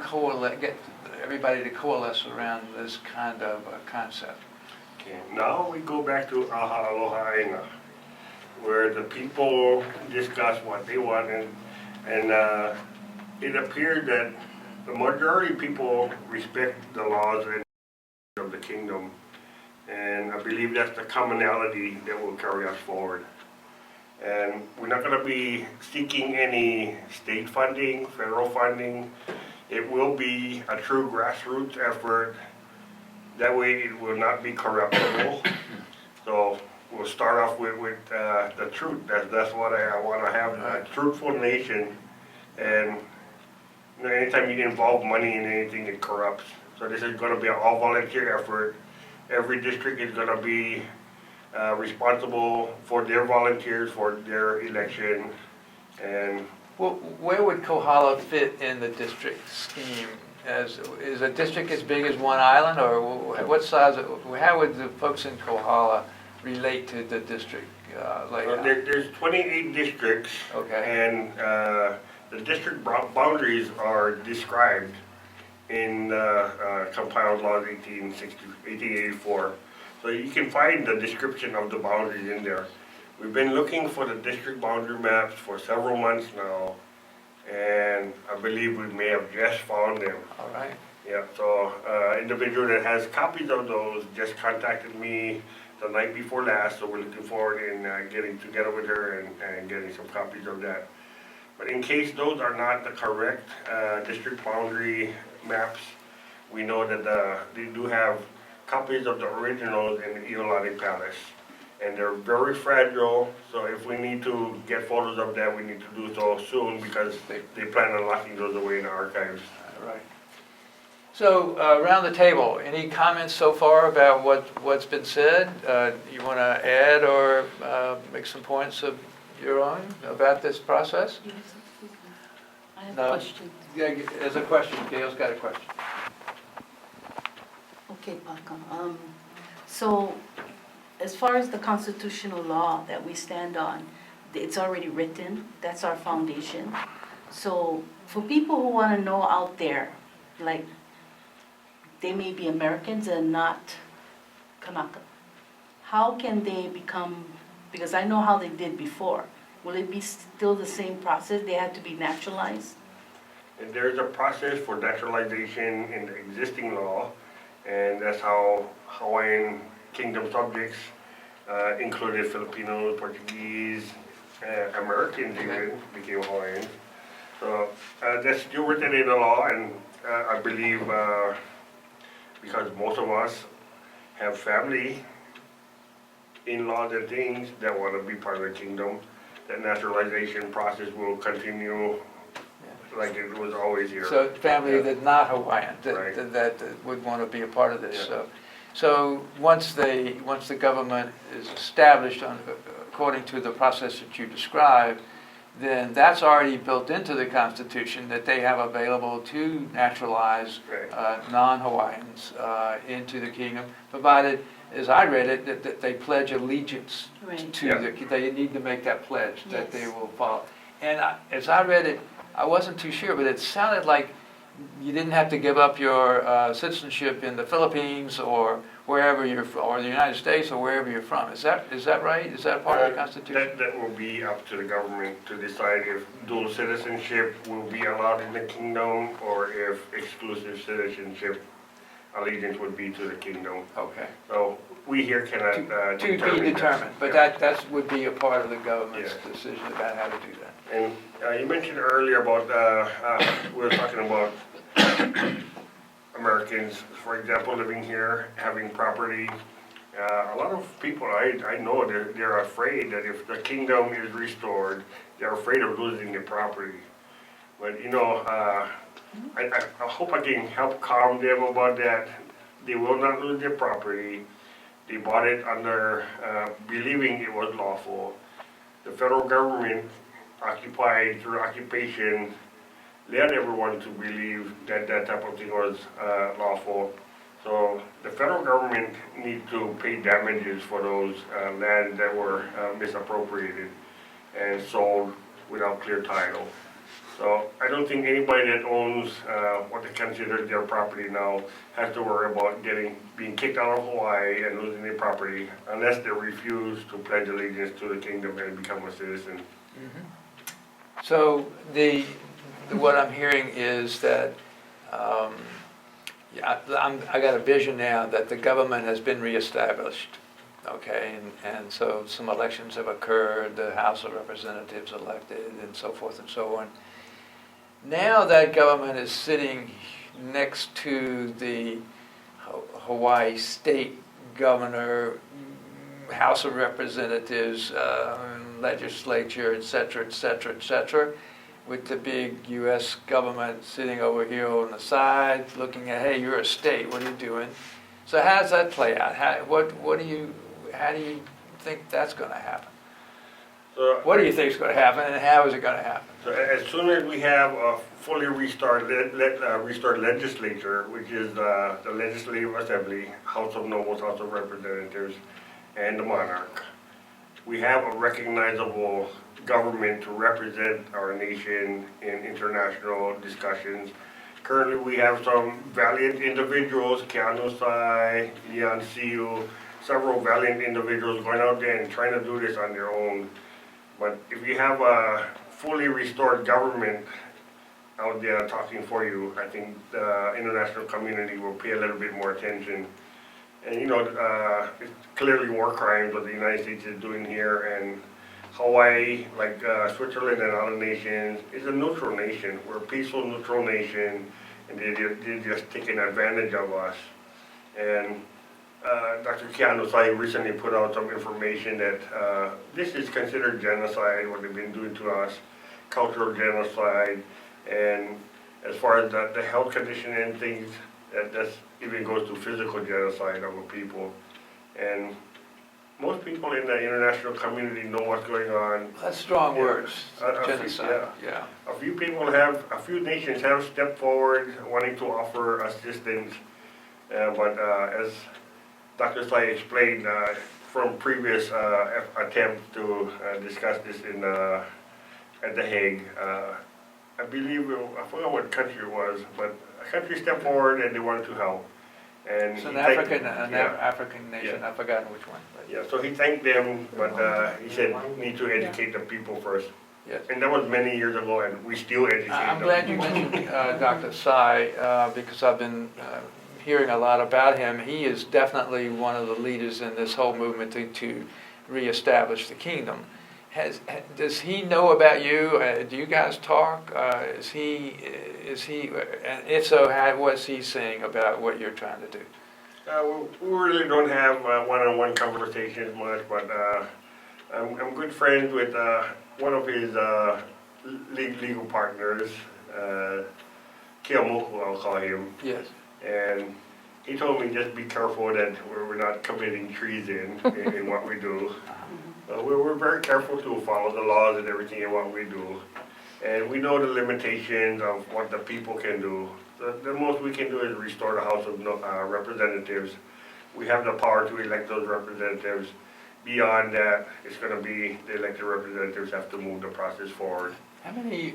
get everybody to coalesce around this kind of a concept? Okay, now we go back to Aha Aloha Aina, where the people discuss what they want, and it appeared that the majority of people respect the laws of the kingdom, and I believe that's the commonality that will carry us forward. And we're not going to be seeking any state funding, federal funding. It will be a true grassroots effort. That way it will not be corruptible. So we'll start off with the truth. That's what I want to have, a truthful nation. And you know, anytime you involve money in anything, it corrupts. So this is going to be an all-volunteer effort. Every district is going to be responsible for their volunteers, for their election. And Well, where would Kohala fit in the district scheme? Is a district as big as one island, or what size? How would the folks in Kohala relate to the district layout? there's 28 districts, Okay. and the district boundaries are described in compiled laws 1884. So you can find the description of the boundaries in there. We've been looking for the district boundary maps for several months now, and I believe we may have just found them. All right. Yeah, so individual that has copies of those just contacted me the night before last, so we're looking forward in getting together with her and getting some copies of that. But in case those are not the correct district boundary maps, we know that they do have copies of the originals in the Iolani Palace. And they're very fragile, so if we need to get photos of that, we need to do so soon, because they plan on locking those away in the archives. All right. So around the table, any comments so far about what's been said? You want to add or make some points of your own about this process? I have No. a question. Yeah, there's a question. Gail's got a question. Okay, Paka. So, as far as the constitutional law that we stand on, it's already written, that's our foundation. So, for people who want to know out there, like, they may be Americans and not Kanaka, how can they become, because I know how they did before, will it be still the same process? They had to be naturalized? And there's a process for naturalization in the existing law, and that's how Hawaiian Kingdom subjects, included Filipinos, Portuguese, Americans even, became Hawaiians. So that's still written in the law, and I believe because most of us have family, in-laws and things that want to be part of the kingdom, that naturalization process will continue like it was always here. So family that's not Hawaiian, Right. that would want to be a part of this. Yeah. So once the government is established according to the process that you described, then that's already built into the Constitution that they have available to naturalize Right. non-Hawaiians into the kingdom, provided, as I read it, that they pledge allegiance Right. to Yeah. they need to make that pledge that they Yes. will follow. And as I read it, I wasn't too sure, but it sounded like you didn't have to give up your citizenship in the Philippines or wherever you're from, or the United States or wherever you're from. Is that right? Is that part of the Constitution? That will be up to the government to decide if dual citizenship will be allowed in the kingdom or if exclusive citizenship allegiance would be to the kingdom. Okay. So we here cannot To be determine that. determined, but Yeah. that would be a part of the government's Yeah. decision about how to do that. And you mentioned earlier about, we were talking about Americans, for example, living here, having property. A lot of people I know, they're afraid that if the kingdom is restored, they're afraid of losing their property. But, you know, I hope I can help calm them about that. They will not lose their property. They bought it under, believing it was lawful. The federal government occupied through occupation led everyone to believe that that type of thing was lawful. So the federal government need to pay damages for those lands that were misappropriated and sold without clear title. So I don't think anybody that owns what they consider their property now has to worry about being kicked out of Hawaii and losing their property unless they refuse to pledge allegiance to the kingdom and become a citizen. So what I'm hearing is that I got a vision now that the government has been reestablished, okay, and so some elections have occurred, the House of Representatives elected, and so forth and so on. Now that government is sitting next to the Hawaii state governor, House of Representatives, legislature, et cetera, et cetera, et cetera, with the big U.S. government sitting over here on the side, looking at, hey, you're a state, what are you doing? So how does that play out? How do you think that's going to happen? So, What do you think is going to happen, and how is it going to happen? So as soon as we have a fully restored legislature, which is the Legislative Assembly, House of Nobles, House of Representatives, and the monarch, we have a recognizable government to represent our nation in international discussions. Currently, we have some valiant individuals, Keanu Sai, several valiant individuals going out there and trying to do this on their own. But if you have a fully restored government out there talking for you, I think the international community will pay a little bit more attention. And you know, it's clearly war crimes what the United States is doing here, and Hawaii, like Switzerland and other nations, is a neutral nation. We're a peaceful, neutral nation, and they're just taking advantage of us. And Dr. Keanu Sai recently put out some information that this is considered genocide, what they've been doing to us, cultural genocide, and as far as the health condition and things, that even goes to physical genocide of a people. And most people in the international community know what's going on. That's strong Yeah. words, A few- genocide, yeah. A few nations have stepped forward wanting to offer assistance, but as Dr. Sai explained from previous attempts to discuss this at The Hague, I believe, I forgot what country it was, but a country stepped forward and they wanted to help. And It's an he thanked- African nation, I've forgotten which one. But Yeah, so he thanked them, but he said, need to educate the people first. yes. And that was many years ago, and we still educate them. I'm glad you mentioned Dr. Sai, because I've been hearing a lot about him. He is definitely one of the leaders in this whole movement to reestablish the kingdom. Does he know about you? Do you guys talk? Is he, and if so, what's he saying about what you're trying to do? We really don't have one-on-one conversations much, but I'm good friends with one of his legal partners, Keanu, I'll call him. Yes. And he told me just be careful that we're not committing treason in what we do. We're very careful to follow the laws and everything in what we do. And we know the limitations of what the people can do. The most we can do is restore the House of Representatives. We have the power to elect those representatives. Beyond that, it's going to be the elected representatives have to move the process forward. How many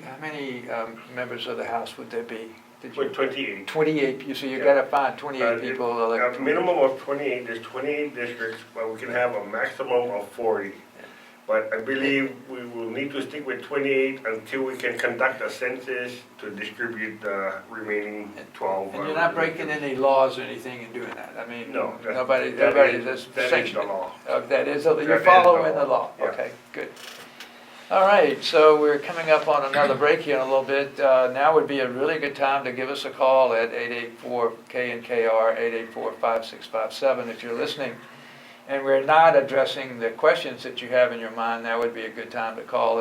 members of the House would there be? Did With 28. 28, so you Yeah. gotta find 28 people A elected. minimum of 28, there's 28 districts, but we can have a maximum of 40. But I believe we will need to stick with 28 until we can conduct a census to distribute the remaining 12. And you're not breaking any laws or anything in doing that? I mean, No, that- nobody that is just the sanctioning it? law. That is, you're That is following the the law, law? yeah. Okay, good. All right, so we're coming up on another break here in a little bit. Now would be a really good time to give us a call at 884-KNKR, 884-5657 if you're listening. And we're not addressing the questions that you have in your mind, that would be a good time to call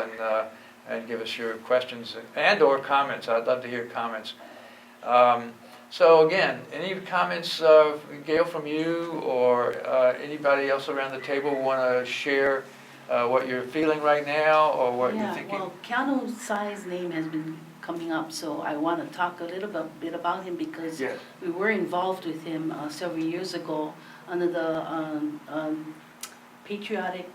and give us your questions and/or comments. I'd love to hear comments. So again, any comments, Gail, from you or anybody else around the table want to share what you're feeling right now or what you're thinking? Well, Keanu Sai's name has been coming up, so I want to talk a little bit about him because Yes. we were involved with him several years ago under the Patriotic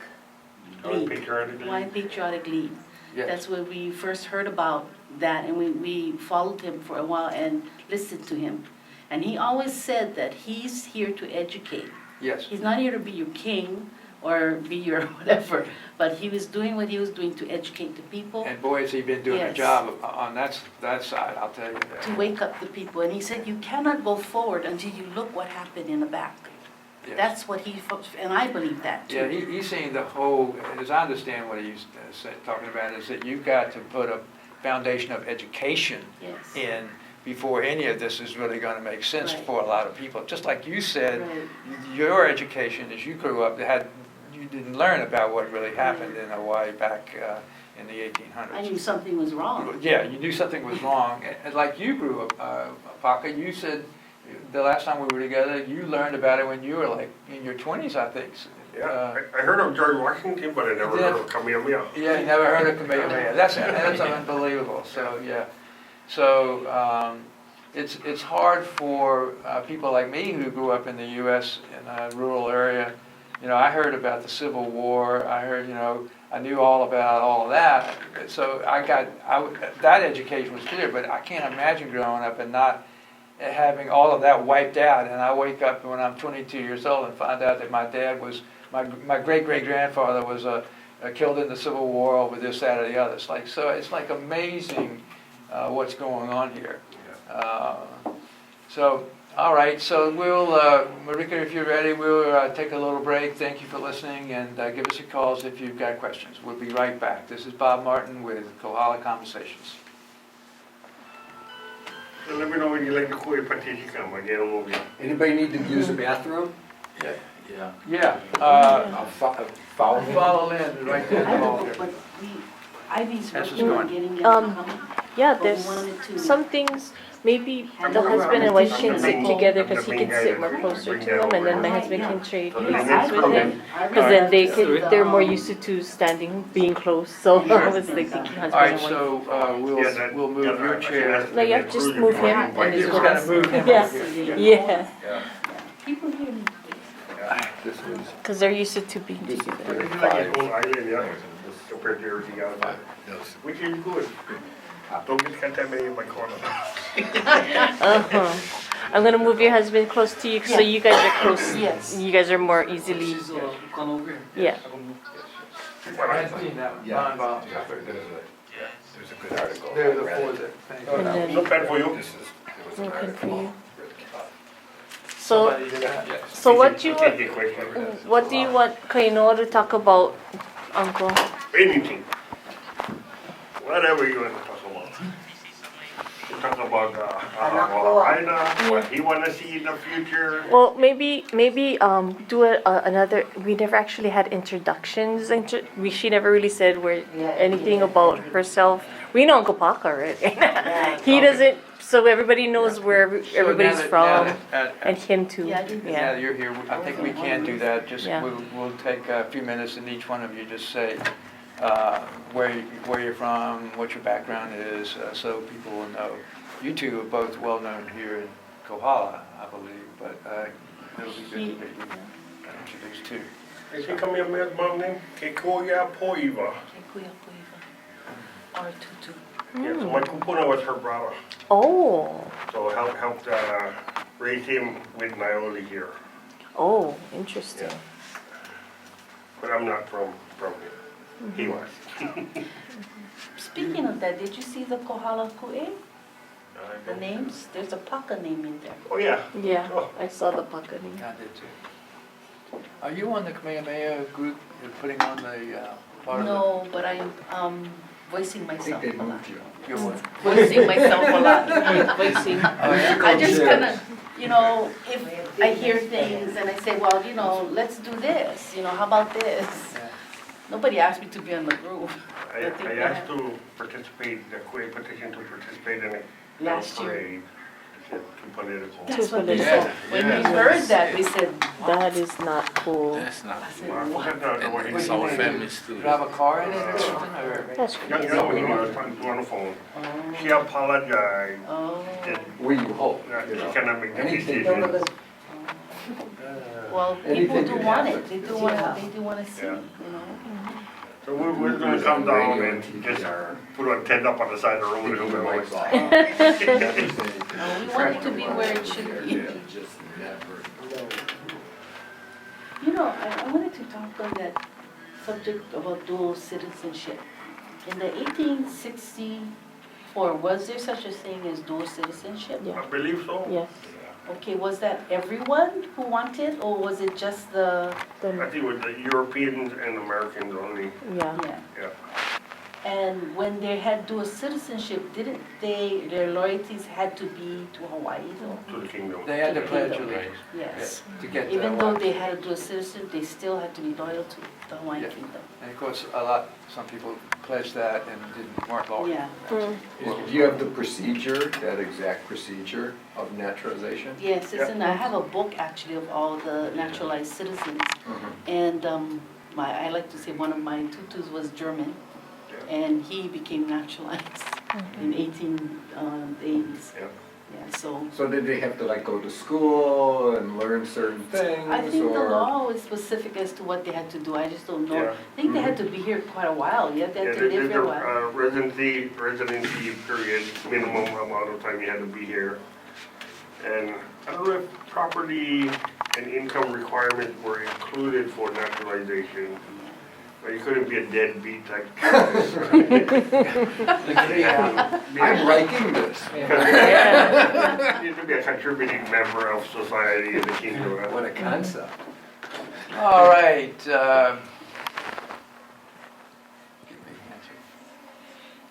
League, Hawaiian Patriotic League. Yes. That's when we first heard about that, and we followed him for a while and listened to him. And he always said that he's here to educate. Yes. He's not here to be your king or be your whatever, but he was doing what he was doing to educate the people, And boy, has he been doing a Yes. job on that side, I'll tell you that. to wake up the people. And he said, you cannot go forward until you look what happened in the back. Yes. That's what and I believe that too. Yeah, he's saying the whole, as I understand what he's talking about, is that you've got to put a foundation of education Yes. in before any of this is really going to make sense Right. for a lot of people. Just like you said, Right. your education as you grew up, you didn't learn about what really happened in Hawaii back in the 1800s. I knew something was wrong. Yeah, you knew something was wrong. And like you grew up, Paka, you said the last time we were together, you learned about it when you were like in your 20s, I think. Yeah, I heard of George Washington, but I never heard of Kamehameha. Yeah, you never heard of Kamehameha. That's unbelievable. So, yeah. So it's hard for people like me who grew up in the U.S. in a rural area. You know, I heard about the Civil War. I heard, I knew all about all of that. So that education was clear, but I can't imagine growing up and not having all of that wiped out. And I wake up when I'm 22 years old and find out that my dad was, my great-great-grandfather was killed in the Civil War over this, that, or the other. It's like amazing what's going on here. All right, so we'll, Marika, if you're ready, we'll take a little break. Thank you for listening, and give us your calls if you've got questions. We'll be right back. This is Bob Martin with Kohala Conversations. So let me know when you like the Ku'e petition come, I get a movie. Anybody need to use the bathroom? Yeah. Yeah, Follow me? follow Lynn right there in the I hall know, here. but Ivy's How's this working going? on getting them to come. Yeah, But we there's wanted to- some things, maybe the husband and wife can sit together because he can sit more closer to them, and then my husband can trade places with him. Because then they're more used to standing, being close, so I was like thinking husband All right, and wife. so we'll move your chair. No, yeah, just move him and You his just gotta move him Yeah, over here. yeah, People here need This was, because they're used to being It's together. like a whole island, yeah, compared to everything else. Which is good. Don't get contaminated by Kona. Uh-huh. I'm gonna move your husband close to you, so you guys are close. Yes. You guys are more easily, Gone over here. yeah. I hadn't seen that one. Yeah. Bon. there's a good article. There's the four there. Thank you. And then, No bad for you. looking for you. So, Somebody did that? Yes. so what you, Take your question. what do you want Kainoa to talk about, Uncle? Anything. Whatever you want to talk about. You talk about Aha Aloha Aina, what he want to see in the future. Well, maybe do another. We never actually had introductions. She never really said anything about herself. We know Uncle Paka, right? He doesn't so everybody knows where So everybody's now that- from, now that- and him too. Yeah, I didn't- Now Yeah. that you're here, I think we can do that. Just, Yeah. we'll take a few minutes and each one of you just say where you're from, what your background is, so people will know. You two are both well-known here in Kohala, I believe, but it'll be good to get you introduced too. Is he coming up with my name? Kekoya Poiva. Kekuya Puiva, R22. Yeah, so my kupuna was her brother. Oh, So helped raise him with Naioli here. oh, interesting. Yeah. But I'm not from here. He was. Speaking of that, did you see the Kohala Ku'e? The names? There's a Paka name in there. Oh, yeah. Yeah, Oh. I saw the Paka name. I did too. Are you on the Kamehameha group, you're putting on the part of the? No, but I am voicing I myself think they a lot. moved you. You're what? Voicing myself a lot. Voicing. Oh, yeah? I just kind of, if I hear things and I say, well, let's do this, how about this? Yeah. Nobody asked me to be on the group. I asked to participate, the Ku'e petition to participate in a Last year. parade. It's too political. That's what they political. said. When we Yeah. heard that, we said, That is not cool. That's not. I said, Well, I what? forgot what he What It's do you our want to do? families too. Drive a car in it or something, or? That's Yeah, crazy. yeah, we were on the phone. She apologized Oh, that We hope, she you know. cannot make the Anything- decision. well, people Anything do can want happen. it. They do want to see, Yeah. So we're gonna come down and just put a tent up on the side of the road and Keep the we'll mics off. We want it to be where it should be. I wanted to talk on that subject about dual citizenship. In the 1864, was there such a thing as dual citizenship? Yeah. I believe so. Yes. Okay, was that everyone who wanted, or was it just the, I The, think with the Europeans and Americans only, yeah. yeah? yeah. And when they had dual citizenship, didn't their loyalties had to be to Hawaii though? To the kingdom. They had to pledge Kingdom. allegiance Yes. to get that. Even though they had a dual citizenship, they still had to be loyal to the Hawaiian Yeah. Kingdom. And of course, some people pledged that and weren't loyal. Yeah. Mm. Do you have the procedure, that exact procedure of naturalization? Yes, I have a book actually of all the naturalized citizens. And I like to say one of my tutus was German, and he became naturalized in 1880s. Yeah. Yeah, so So did they have to go to school and learn certain things? I think the or- law was specific as to what they had to do. I just don't know. Yeah. I think they had to be here quite a while. Yeah, they Yeah, had to live there's here a while. a residency period, minimum amount of time you had to be here. And I don't know if property and income requirements were included for naturalization. But you couldn't be a deadbeat type. I'm liking this. You had to be a contributing member of society in the kingdom. What a concept. All right.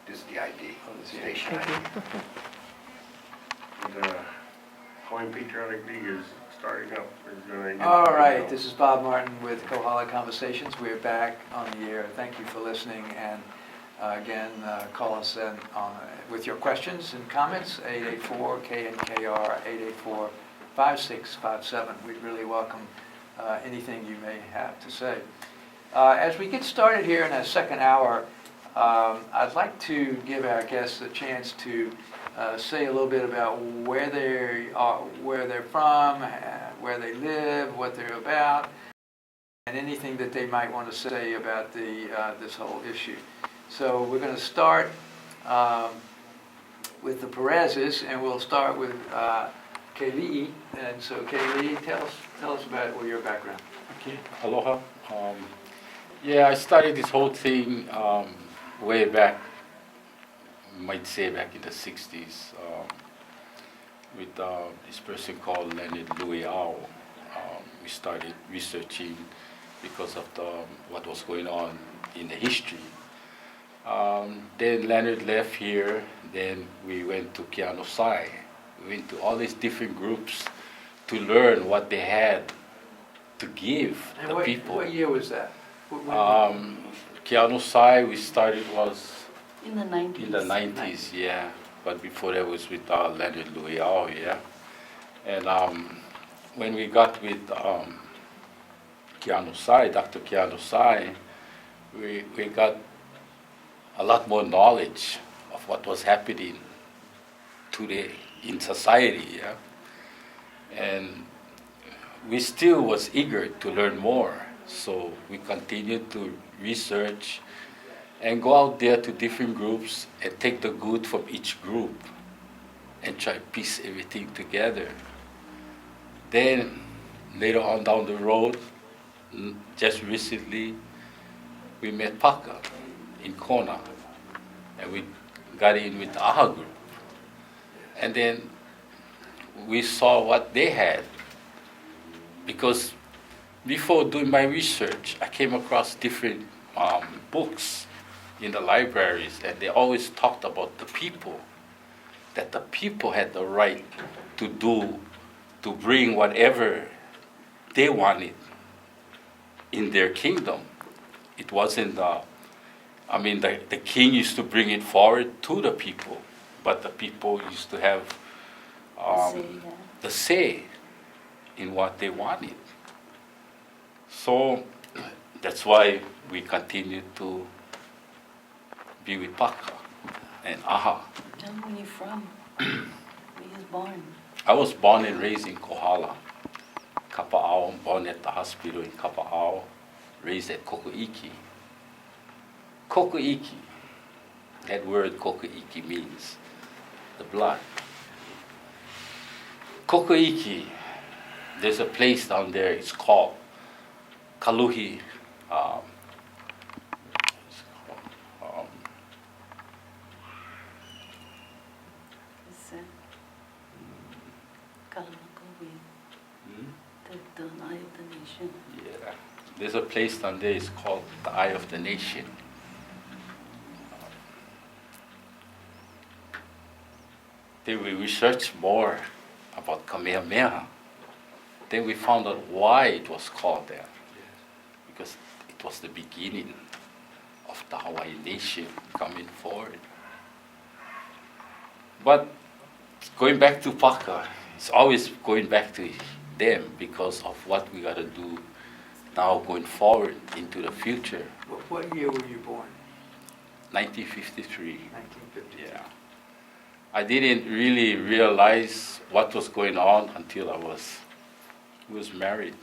This is the ID, Oh, this is the station Thank ID. you. The Hawaiian Patriotic League is starting up. It's gonna get- All right, this is Bob Martin with Kohala Conversations. We are back on the air. Thank you for listening, and again, call us in with your questions and comments, 884-KNKR, 884-5657. We'd really welcome anything you may have to say. As we get started here in our second hour, I'd like to give our guests a chance to say a little bit about where they are, where they're from, where they live, what they're about, and anything that they might want to say about this whole issue. So we're going to start with the Perez's, and we'll start with Keli'i. And so Keli'i, tell us about your background. Okay, aloha. Yeah, I started this whole thing way back, might say back in the 60s, with this person called Leonard Louis Ao. We started researching because of what was going on in the history. Then Leonard left here, then we went to Keanu Sai. We went to all these different groups to learn what they had to give And the what people. year was that? Keanu Sai, we started was In the 90s. in the 90s, yeah. but before that was with Leonard Luiao, yeah. And when we got with Keanu Sai, Dr. Keanu Sai, we got a lot more knowledge of what was happening today in society, yeah. And we still was eager to learn more, so we continued to research and go out there to different groups and take the good from each group and try to piece everything together. Then later on down the road, just recently, we met Paka in Kona, and we got in with the Aha group. And then we saw what they had, because before doing my research, I came across different books in the libraries, and they always talked about the people, that the people had the right to bring whatever they wanted in their kingdom. It wasn't the king used to bring it forward to the people, but the people used to have the say in what they wanted. So that's why we continue to be with Paka and Aha. Tell me where you're from. Where you was born. I was born and raised in Kohala, Kapa'au, born at the hospital in Kapa'au, raised at Koko'iki. Koko'iki, that word Koko'iki means the blood. Koko'iki, there's a place down there, it's called Kaluhi, The Eye of the Nation. yeah, there's a place down there, it's called the Eye of the Nation. Then we researched more about Kamehameha. Then we found out why it was called that. Because it was the beginning of the Hawaiian nation coming forward. But going back to Paka, it's always going back to them because of what we got to do now going forward into the future. What year were you born? 1953. 1950. Yeah. I didn't really realize what was going on until I was married.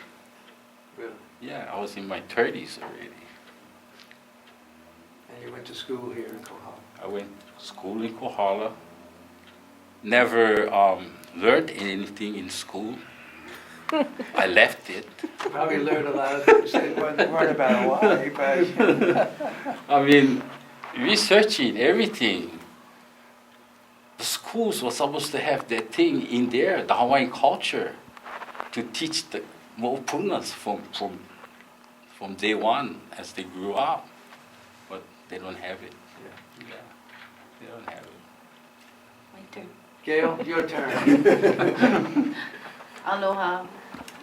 Really? Yeah, I was in my 30s already. And you went to school here in Kohala? I went to school in Kohala. Never learned anything in school. I left it. Probably learned a lot of things that weren't about Hawaii, but... I mean, researching everything. The schools were supposed to have that thing in there, the Hawaiian culture, to teach the mo'opungas from day one as they grew up. But they don't have it. Yeah, they don't have it. My turn. Gail, your turn. Aloha.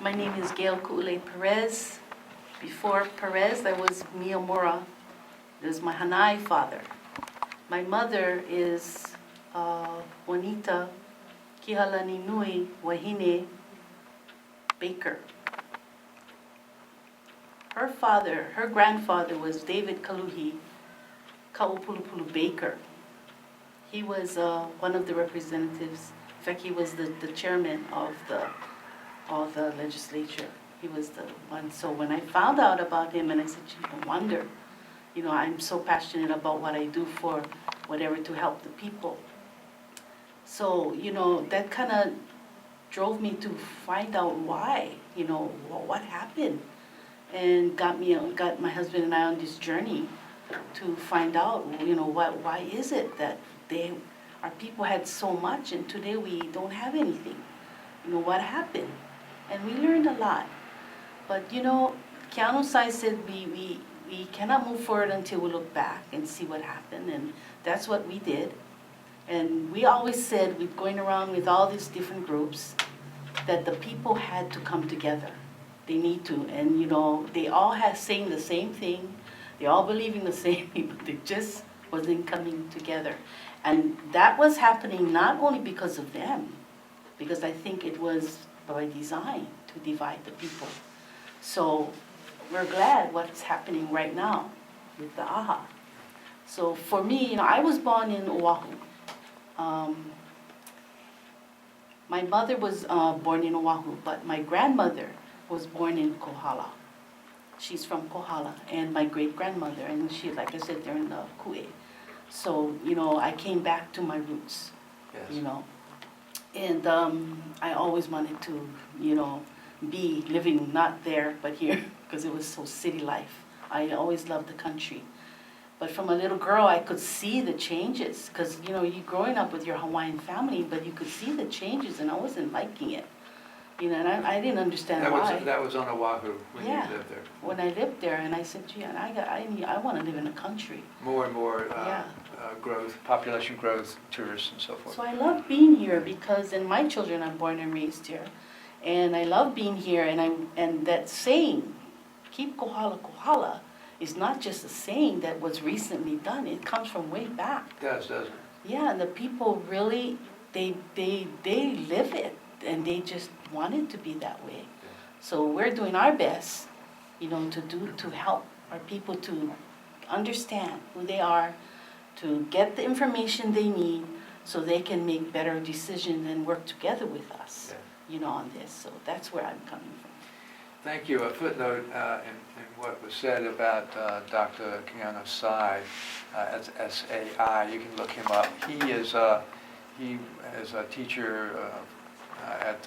My name is Gail Ku'ule Perez. Before Perez, there was Miyamura. There's my Hanai father. My mother is Juanita Kihalani Nui Wahine Baker. Her grandfather was David Kaluhi Kaupulupulu Baker. He was one of the representatives. In fact, he was the chairman of the legislature. He was the one. So when I found out about him, and I said, no wonder, I'm so passionate about what I do for whatever to help the people. So, that kind of drove me to find out why, what happened, and got my husband and I on this journey to find out, why is it that our people had so much and today we don't have anything? What happened? And we learned a lot. But, Keanu Sai said we cannot move forward until we look back and see what happened, and that's what we did. And we always said, with going around with all these different groups, that the people had to come together. They need to, and they all had saying the same thing. They all believing the same thing, but they just wasn't coming together. And that was happening not only because of them, because I think it was by design to divide the people. So we're glad what's happening right now with the Aha. So for me, I was born in Oahu. My mother was born in Oahu, but my grandmother was born in Kohala. She's from Kohala, and my great-grandmother, and she, like I said, they're in the Ku'e. So, I came back to my roots, Yes. And I always wanted to, be living not there, but here, because it was so city life. I always loved the country. But from a little girl, I could see the changes, because, you're growing up with your Hawaiian family, but you could see the changes, and I wasn't liking it. And I didn't understand why. That was on Oahu when you Yeah. lived there. When I lived there, and I said, gee, I want to live in the country. More and more Yeah. growth, population growth, tourists and so forth. So I love being here because, and my children are born and raised here, and I love being here. And that saying, "Keep Kohala Kohala," is not just a saying that was recently done. It comes from way back. It does, doesn't it? Yeah, and the people really, they live it, and they just want it to be that way. So we're doing our best, to help our people to understand who they are, to get the information they need, so they can make better decisions and work together with us, on this. So that's where I'm coming from. Thank you. A footnote in what was said about Dr. Keanu Sai, S-A-I. You can look him up. He is a teacher at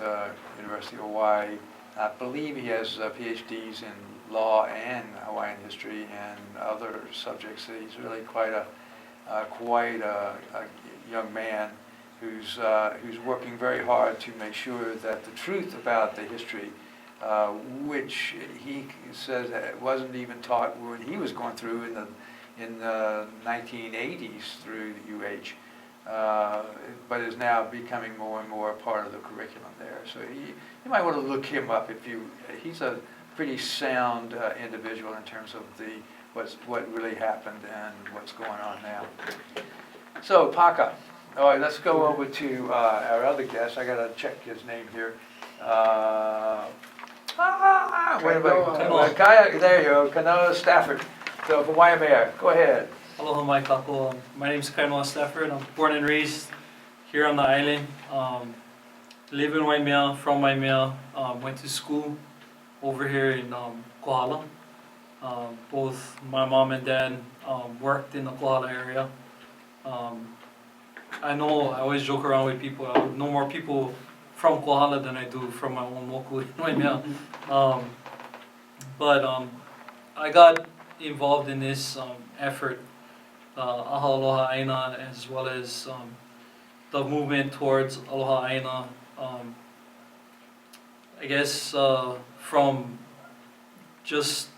University of Hawaii. I believe he has PhDs in law and Hawaiian history and other subjects. He's really quite a young man who's working very hard to make sure that the truth about the history, which he says that wasn't even taught when he was going through in the 1980s through the UH. But is now becoming more and more a part of the curriculum there. So you might want to look him up he's a pretty sound individual in terms of what really happened and what's going on now. So Paka, all right, let's go over to our other guest. I gotta check his name here. Wait a minute. Kaya, there you go, Keanu-Stafford. So from Waimea, go ahead. Aloha mai kako. My name is Keanu-Stafford. I'm born and raised here on the island. Live in Waimea, from Waimea. Went to school over here in Kohala. Both my mom and dad worked in the Kohala area. I always joke around with people. I know more people from Kohala than I do from my own moku in Waimea. But I got involved in this effort, Aha Aloha Aina, as well as the movement towards Aloha Aina. I guess from just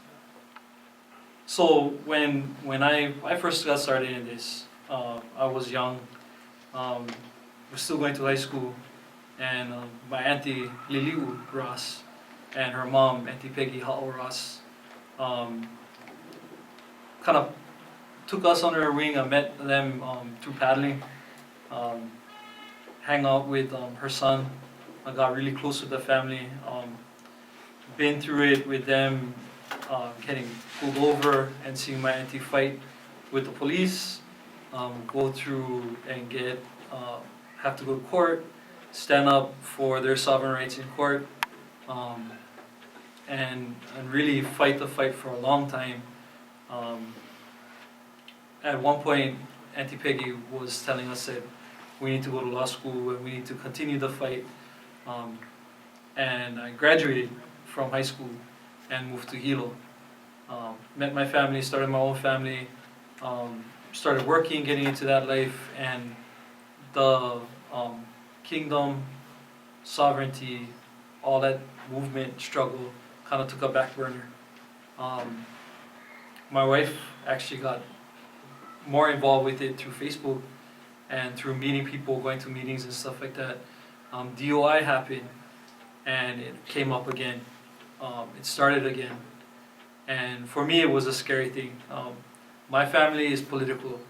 so when I first got started in this, I was young. Was still going to high school, and my auntie Liliu Ross and her mom Auntie Peggy Ha'o Ross kind of took us under her wing. I met them through paddling, hang out with her son. I got really close with the family. Been through it with them, getting pulled over and seeing my auntie fight with the police, go through and have to go to court, stand up for their sovereign rights in court, and really fight the fight for a long time. At one point, Auntie Peggy was telling us that we need to go to law school and we need to continue the fight. And I graduated from high school and moved to Hilo. Met my family, started my own family, started working, getting into that life, and the kingdom, sovereignty, all that movement, struggle kind of took a back burner. My wife actually got more involved with it through Facebook and through meeting people, going to meetings and stuff like that. DOI happened and it came up again. It started again. And for me, it was a scary thing. My family is political.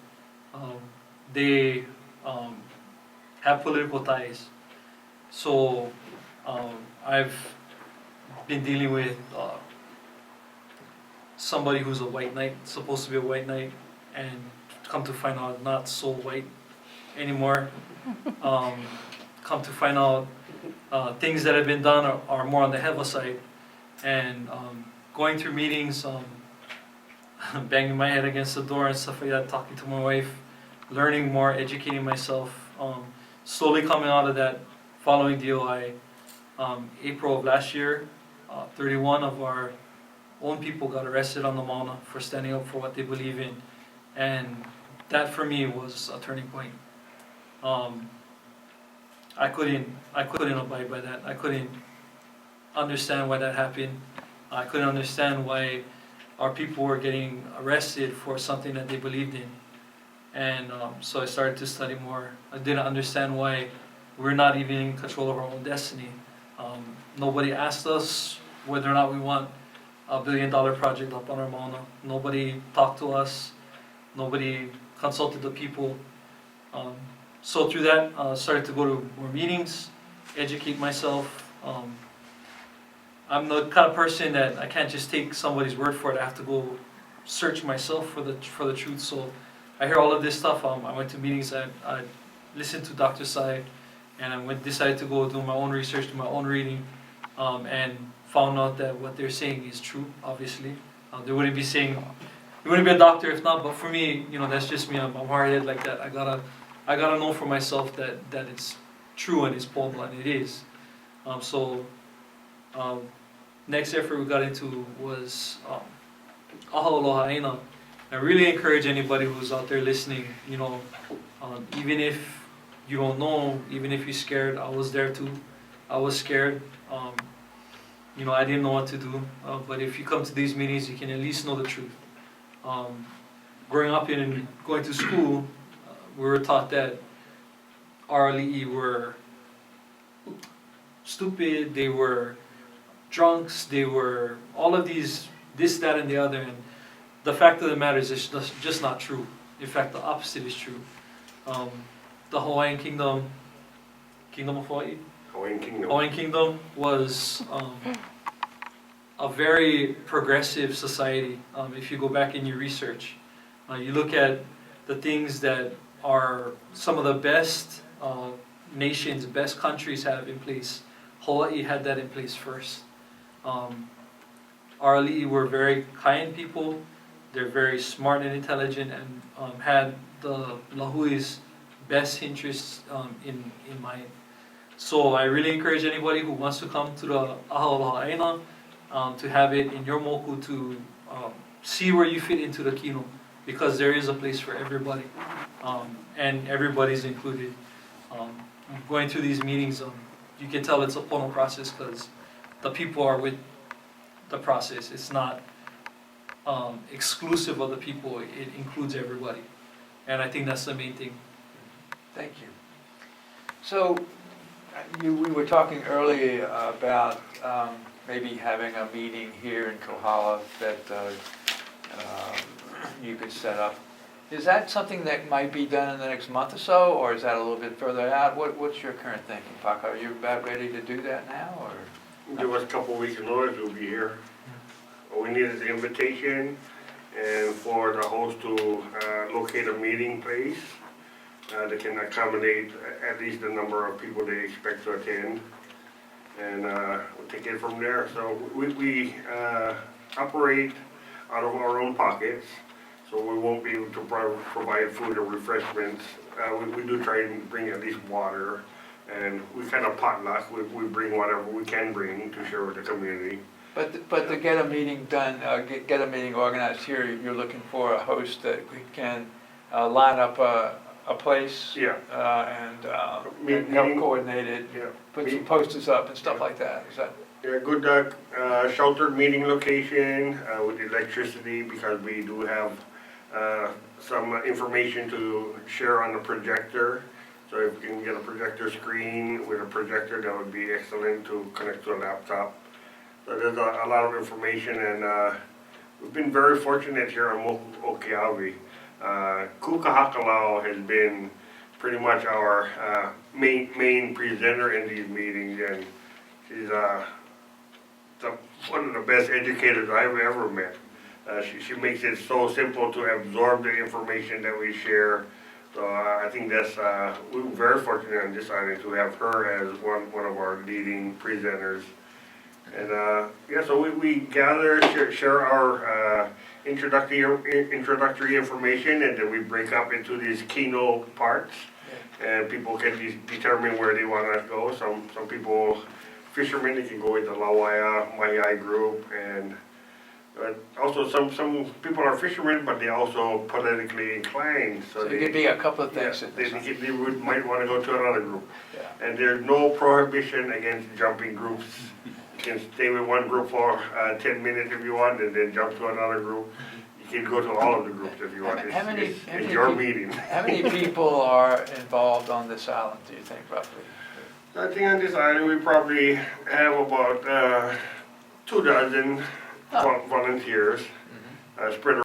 They have political ties. So I've been dealing with somebody who's a white knight, supposed to be a white knight, and come to find out not so white anymore. Come to find out things that have been done are more on the hewa side, and going through meetings, banging my head against the door and stuff like that, talking to my wife, learning more, educating myself, slowly coming out of that, following DOI. April of last year, 31 of our own people got arrested on the Mauna for standing up for what they believe in, and that for me was a turning point. I couldn't abide by that. I couldn't understand why that happened. I couldn't understand why our people were getting arrested for something that they believed in. And so I started to study more. I didn't understand why we're not even in control of our own destiny. Nobody asked us whether or not we want a $1 billion project up on our Mauna. Nobody talked to us. Nobody consulted the people. So through that, started to go to more meetings, educate myself. I'm the kind of person that I can't just take somebody's word for it. I have to go search myself for the truth. So I hear all of this stuff. I went to meetings. I listened to Dr. Sai, and I decided to go do my own research, do my own reading, and found out that what they're saying is true. Obviously, they wouldn't be a doctor if not. But for me, that's just me. I'm hard-headed like that. I gotta know for myself that it's true and it's possible, and it is. Next effort we got into was Aha Aloha Aina. I really encourage anybody who's out there listening, even if you don't know, even if you're scared, I was there too. I was scared. I didn't know what to do. But if you come to these meetings, you can at least know the truth. Growing up and going to school, we were taught that our ali'i were stupid, they were drunks, they were all of these, this, that, and the other. And the fact of the matter is it's just not true. In fact, the opposite is true. The Hawaiian Kingdom of Hawaii? Hawaiian Kingdom was a very progressive society. If you go back in your research, you look at the things that are some of the best nations, best countries have in place. Hawaii had that in place first. Our ali'i were very kind people. They're very smart and intelligent, and had the Lahui's best interests in mind. So I really encourage anybody who wants to come to the Aha Aloha Aina to have it in your moku, to see where you fit into the kino, because there is a place for everybody, and everybody's included. Going through these meetings, you can tell it's a pono process because the people are with the process. It's not exclusive of the people, it includes everybody. And I think that's the main thing. Thank you. So, we were talking earlier about maybe having a meeting here in Kohala that you could set up. Is that something that might be done in the next month or so, or is that a little bit further out? What's your current thinking, Paka? Are you about ready to do that now, or? Give us a couple of weeks notice, we'll be here. All we need is the invitation and for the host to locate a meeting place that can accommodate at least the number of people they expect to attend. And we'll take it from there. So we operate out of our own pockets, so we won't be able to provide food or refreshments. We do try and bring at least water, and we kind of potluck. We bring whatever we can bring to share with the community. But to get a meeting done, get a meeting organized here, you're looking for a host that can line up a place, Yeah. And help coordinate it, Yeah. put some posters up and stuff like that. Is that? Yeah, good sheltered meeting location with electricity, because we do have some information to share on the projector. So if you can get a projector screen with a projector, that would be excellent to connect to a laptop. So there's a lot of information, and we've been very fortunate here on Moku Okeawe. Kukahakalau has been pretty much our main presenter in these meetings, and she's one of the best educators I've ever met. She makes it so simple to absorb the information that we share. So I think that's, we're very fortunate on this island to have her as one of our leading presenters. And yeah, so we gather, share our introductory information, and then we break up into these Kino parts, and people can determine where they want to go. Some people, fishermen, they can go with the Lahui Mai group, and also some people are fishermen, but they also politically inclined. So it could be a couple of things. Yeah, they might want to go to another group. Yeah. And there's no prohibition against jumping groups. You can stay with one group for 10 minutes if you want, and then jump to another group. You can go to all of the groups if you want. It's your meeting. How many people are involved on this island, do you think, roughly? I think on this island we probably have about 24 volunteers spread around.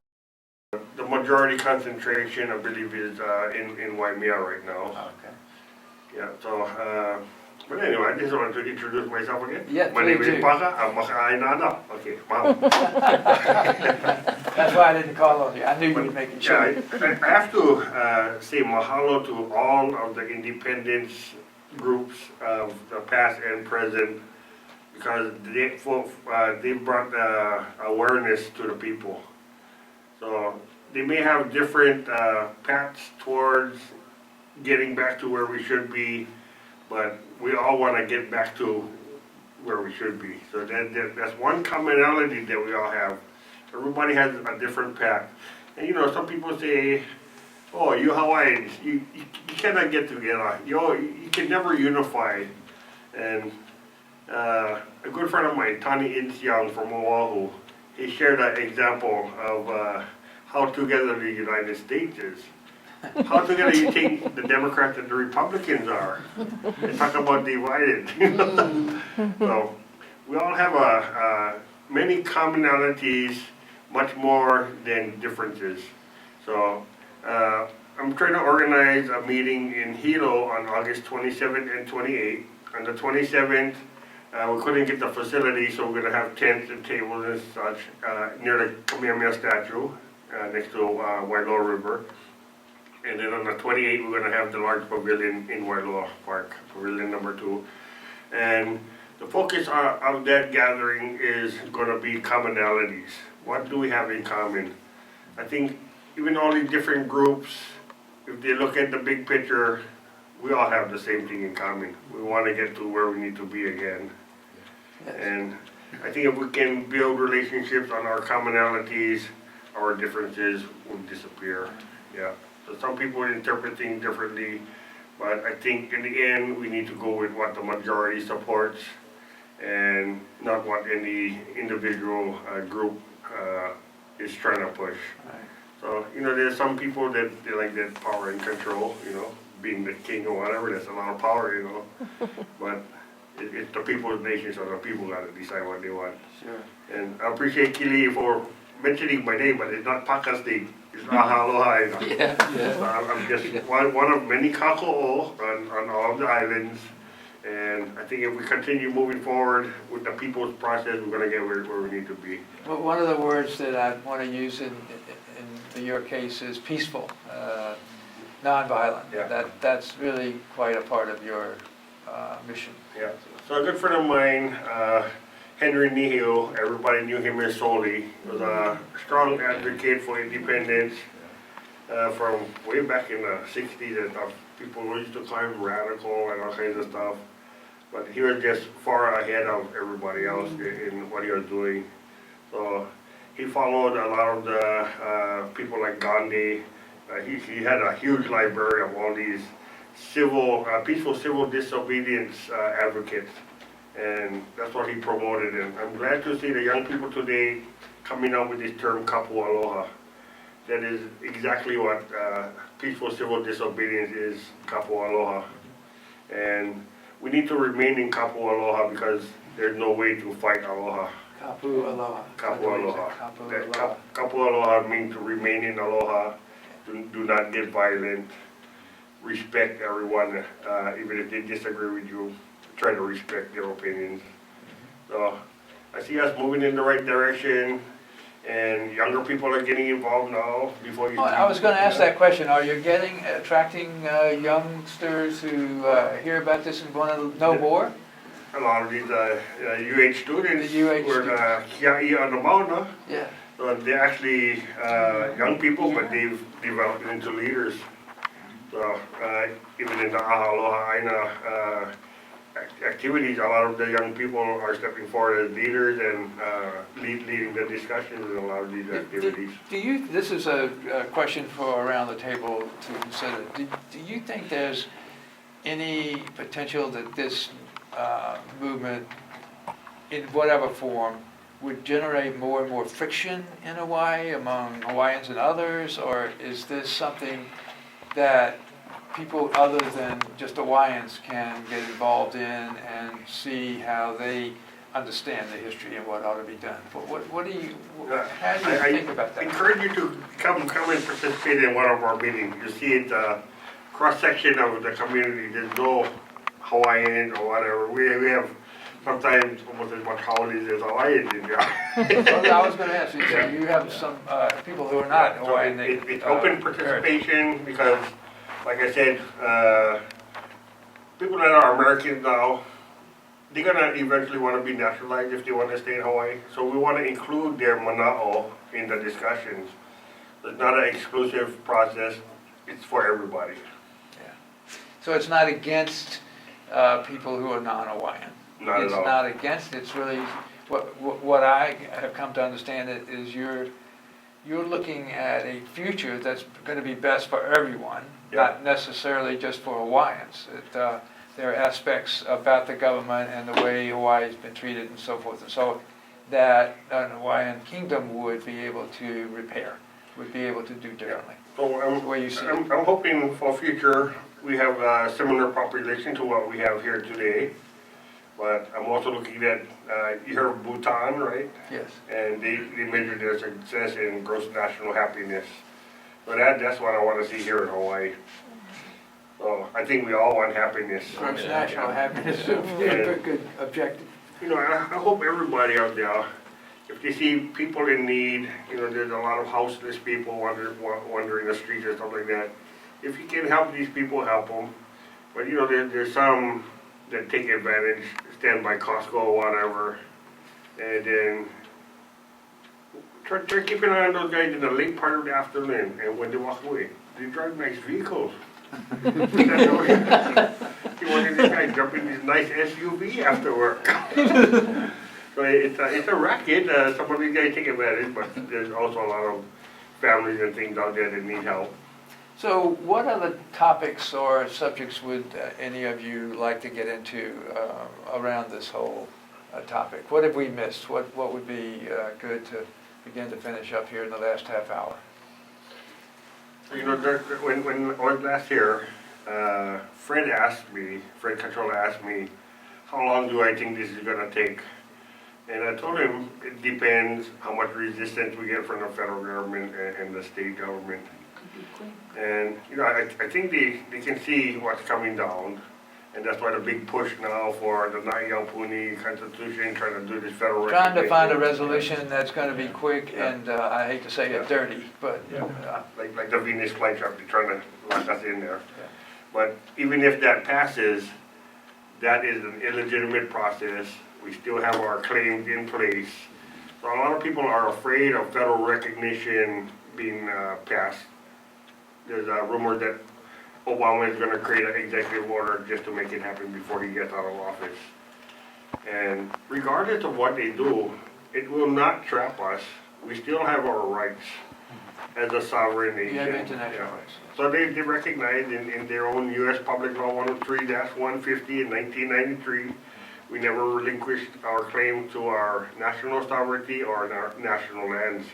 The majority concentration, I believe, is in Waimea right now. Okay. Yeah, so, but anyway, I just wanted to introduce myself again. Yeah, my name please is do. Paka, I'm Aha Aloha Aina. Okay, wow. That's why I didn't call on you. I knew you would make it sure. Yeah, I have to say mahalo to all of the independence groups of the past and present, because they brought awareness to the people. So they may have different paths towards getting back to where we should be, but we all want to get back to where we should be. So that's one commonality that we all have. Everybody has a different path. And you know, some people say, oh, you Hawaiians, you cannot get together. You can never unify. And a good friend of mine, Tani Insiang from Oahu, he shared an example of how together the United States is. How together you think the Democrats and the Republicans are? They talk about divided. So we all have many commonalities, much more than differences. So I'm trying to organize a meeting in Hilo on August 27th and 28th. On the 27th, we couldn't get the facility, so we're going to have tents and tables and such near the Kamehameha statue next to Wailoa River. And then on the 28th, we're going to have the large pavilion in Wailoa Park, pavilion number 2. And the focus of that gathering is going to be commonalities. What do we have in common? I think even all these different groups, if they look at the big picture, we all have the same thing in common. We want to get to where we need to be again. Yes. And I think if we can build relationships on our commonalities, our differences will disappear. Yeah. So some people interpret things differently, but I think in the end we need to go with what the majority supports and not what any individual group is trying to push. Right. So, you know, there's some people that they like that power and control, you know, being the king or whatever, that's a lot of power, you know. But it's the people's nation, so the people got to decide what they want. Sure. And I appreciate Keli'i for mentioning my name, but it's not Paka's name. It's Aha Aloha Aina. Yeah. So I'm just one of many kako'o on all of the islands. And I think if we continue moving forward with the people's process, we're going to get where we need to be. Well, one of the words that I want to use in your case is peaceful, nonviolent. Yeah. That's really quite a part of your mission. Yeah. So a good friend of mine, Henry Nihio, everybody knew him as Soli, was a strong advocate for independence from way back in the 60s and stuff. People used to call him radical and all kinds of stuff. But he was just far ahead of everybody else in what he was doing. So he followed a lot of the people like Gandhi. He had a huge library of all these peaceful civil disobedience advocates. And that's what he promoted. And I'm glad to see the young people today coming up with this term kapu aloha. That is exactly what peaceful civil disobedience is, kapu aloha. And we need to remain in kapu aloha because there's no way to fight aloha. Kapu aloha. Kapu aloha. Kapu That aloha. kapu aloha means to remain in aloha, do not get violent. respect everyone, even if they disagree with you, try to respect their opinions. So I see us moving in the right direction, and younger people are getting involved now before you. Oh, I was going to ask that question. Are you attracting youngsters who hear about this and want to know more? A lot of these UH students The UH were Kia'i on the Mauna. Yeah. So they're actually young people, but they've developed into leaders. So even in the Aha Aloha Aina activities, a lot of the young people are stepping forward as leaders and leading the discussions in a lot of these activities. This is a question for around the table to consider. Do you think there's any potential that this movement, in whatever form, would generate more and more friction in Hawaii among Hawaiians and others, or is this something that people other than just Hawaiians can get involved in and see how they understand the history and what ought to be done? How do you think about I that? encourage you to come and participate in one of our meetings. You see it, cross-section of the community. There's no Hawaiian or whatever. We have sometimes almost as much holidays as Hawaiians in there. Well, I was going to ask you, so you have some people who are not So Hawaiian. it's open participation because, like I said, people that are Americans now, they're gonna eventually want to be naturalized if they want to stay in Hawaii. So we want to include their mana'o in the discussions. It's not an exclusive process. It's for everybody. So it's not against people who are non-Hawaiian? Not It's at all. not against, it's really, what I have come to understand it is you're looking at a future that's going to be best for everyone, not necessarily just for Hawaiians. There are aspects about the government and the way Hawaii's been treated and so forth and so that an Hawaiian kingdom would be able to repair, would be able to do differently. So The way you see it. I'm hoping for future we have a similar population to what we have here today. But I'm also looking at, you heard of Bhutan, right? Yes. And they measure their success in gross national happiness. So that's what I want to see here in Hawaii. So I think we all want happiness. Gross national happiness would be a good objective. You know, I hope everybody out there, if they see people in need, you know, there's a lot of houseless people wandering the streets or something like that. If you can help these people, help them. But you know, there's some that take advantage, stand by Costco or whatever, and then try keeping an eye on those guys in the late part of the afternoon, and when they walk away, they drive nice vehicles. You want this guy jump in this nice SUV after work. So it's a racket. Some of these guys take advantage, but there's also a lot of families and things out there that need help. So what other topics or subjects would any of you like to get into around this whole topic? What have we missed? What would be good to begin to finish up here in the last half hour? You know, when I was last here, Fred Controller asked me, how long do I think this is going to take? And I told him it depends how much resistance we get from the federal government and the state government. And, you know, I think they can see what's coming down. And that's why the big push now for the Na'Iaupuni Constitution, trying to do this federal Trying to find a resolution that's going to be quick and, I hate to say it, dirty, but. Like the Venus flytrap, they're trying to lock us in there. But even if that passes, that is an illegitimate process. We still have our claims in place. So a lot of people are afraid of federal recognition being passed. There's a rumor that Obama is going to create an executive order just to make it happen before he gets out of office. And regardless of what they do, it will not trap us. We still have our rights as a sovereign nation. You have international rights. So they recognize in their own U.S. Public Law 103-150 in 1993, we never relinquished our claim to our national sovereignty or our national lands.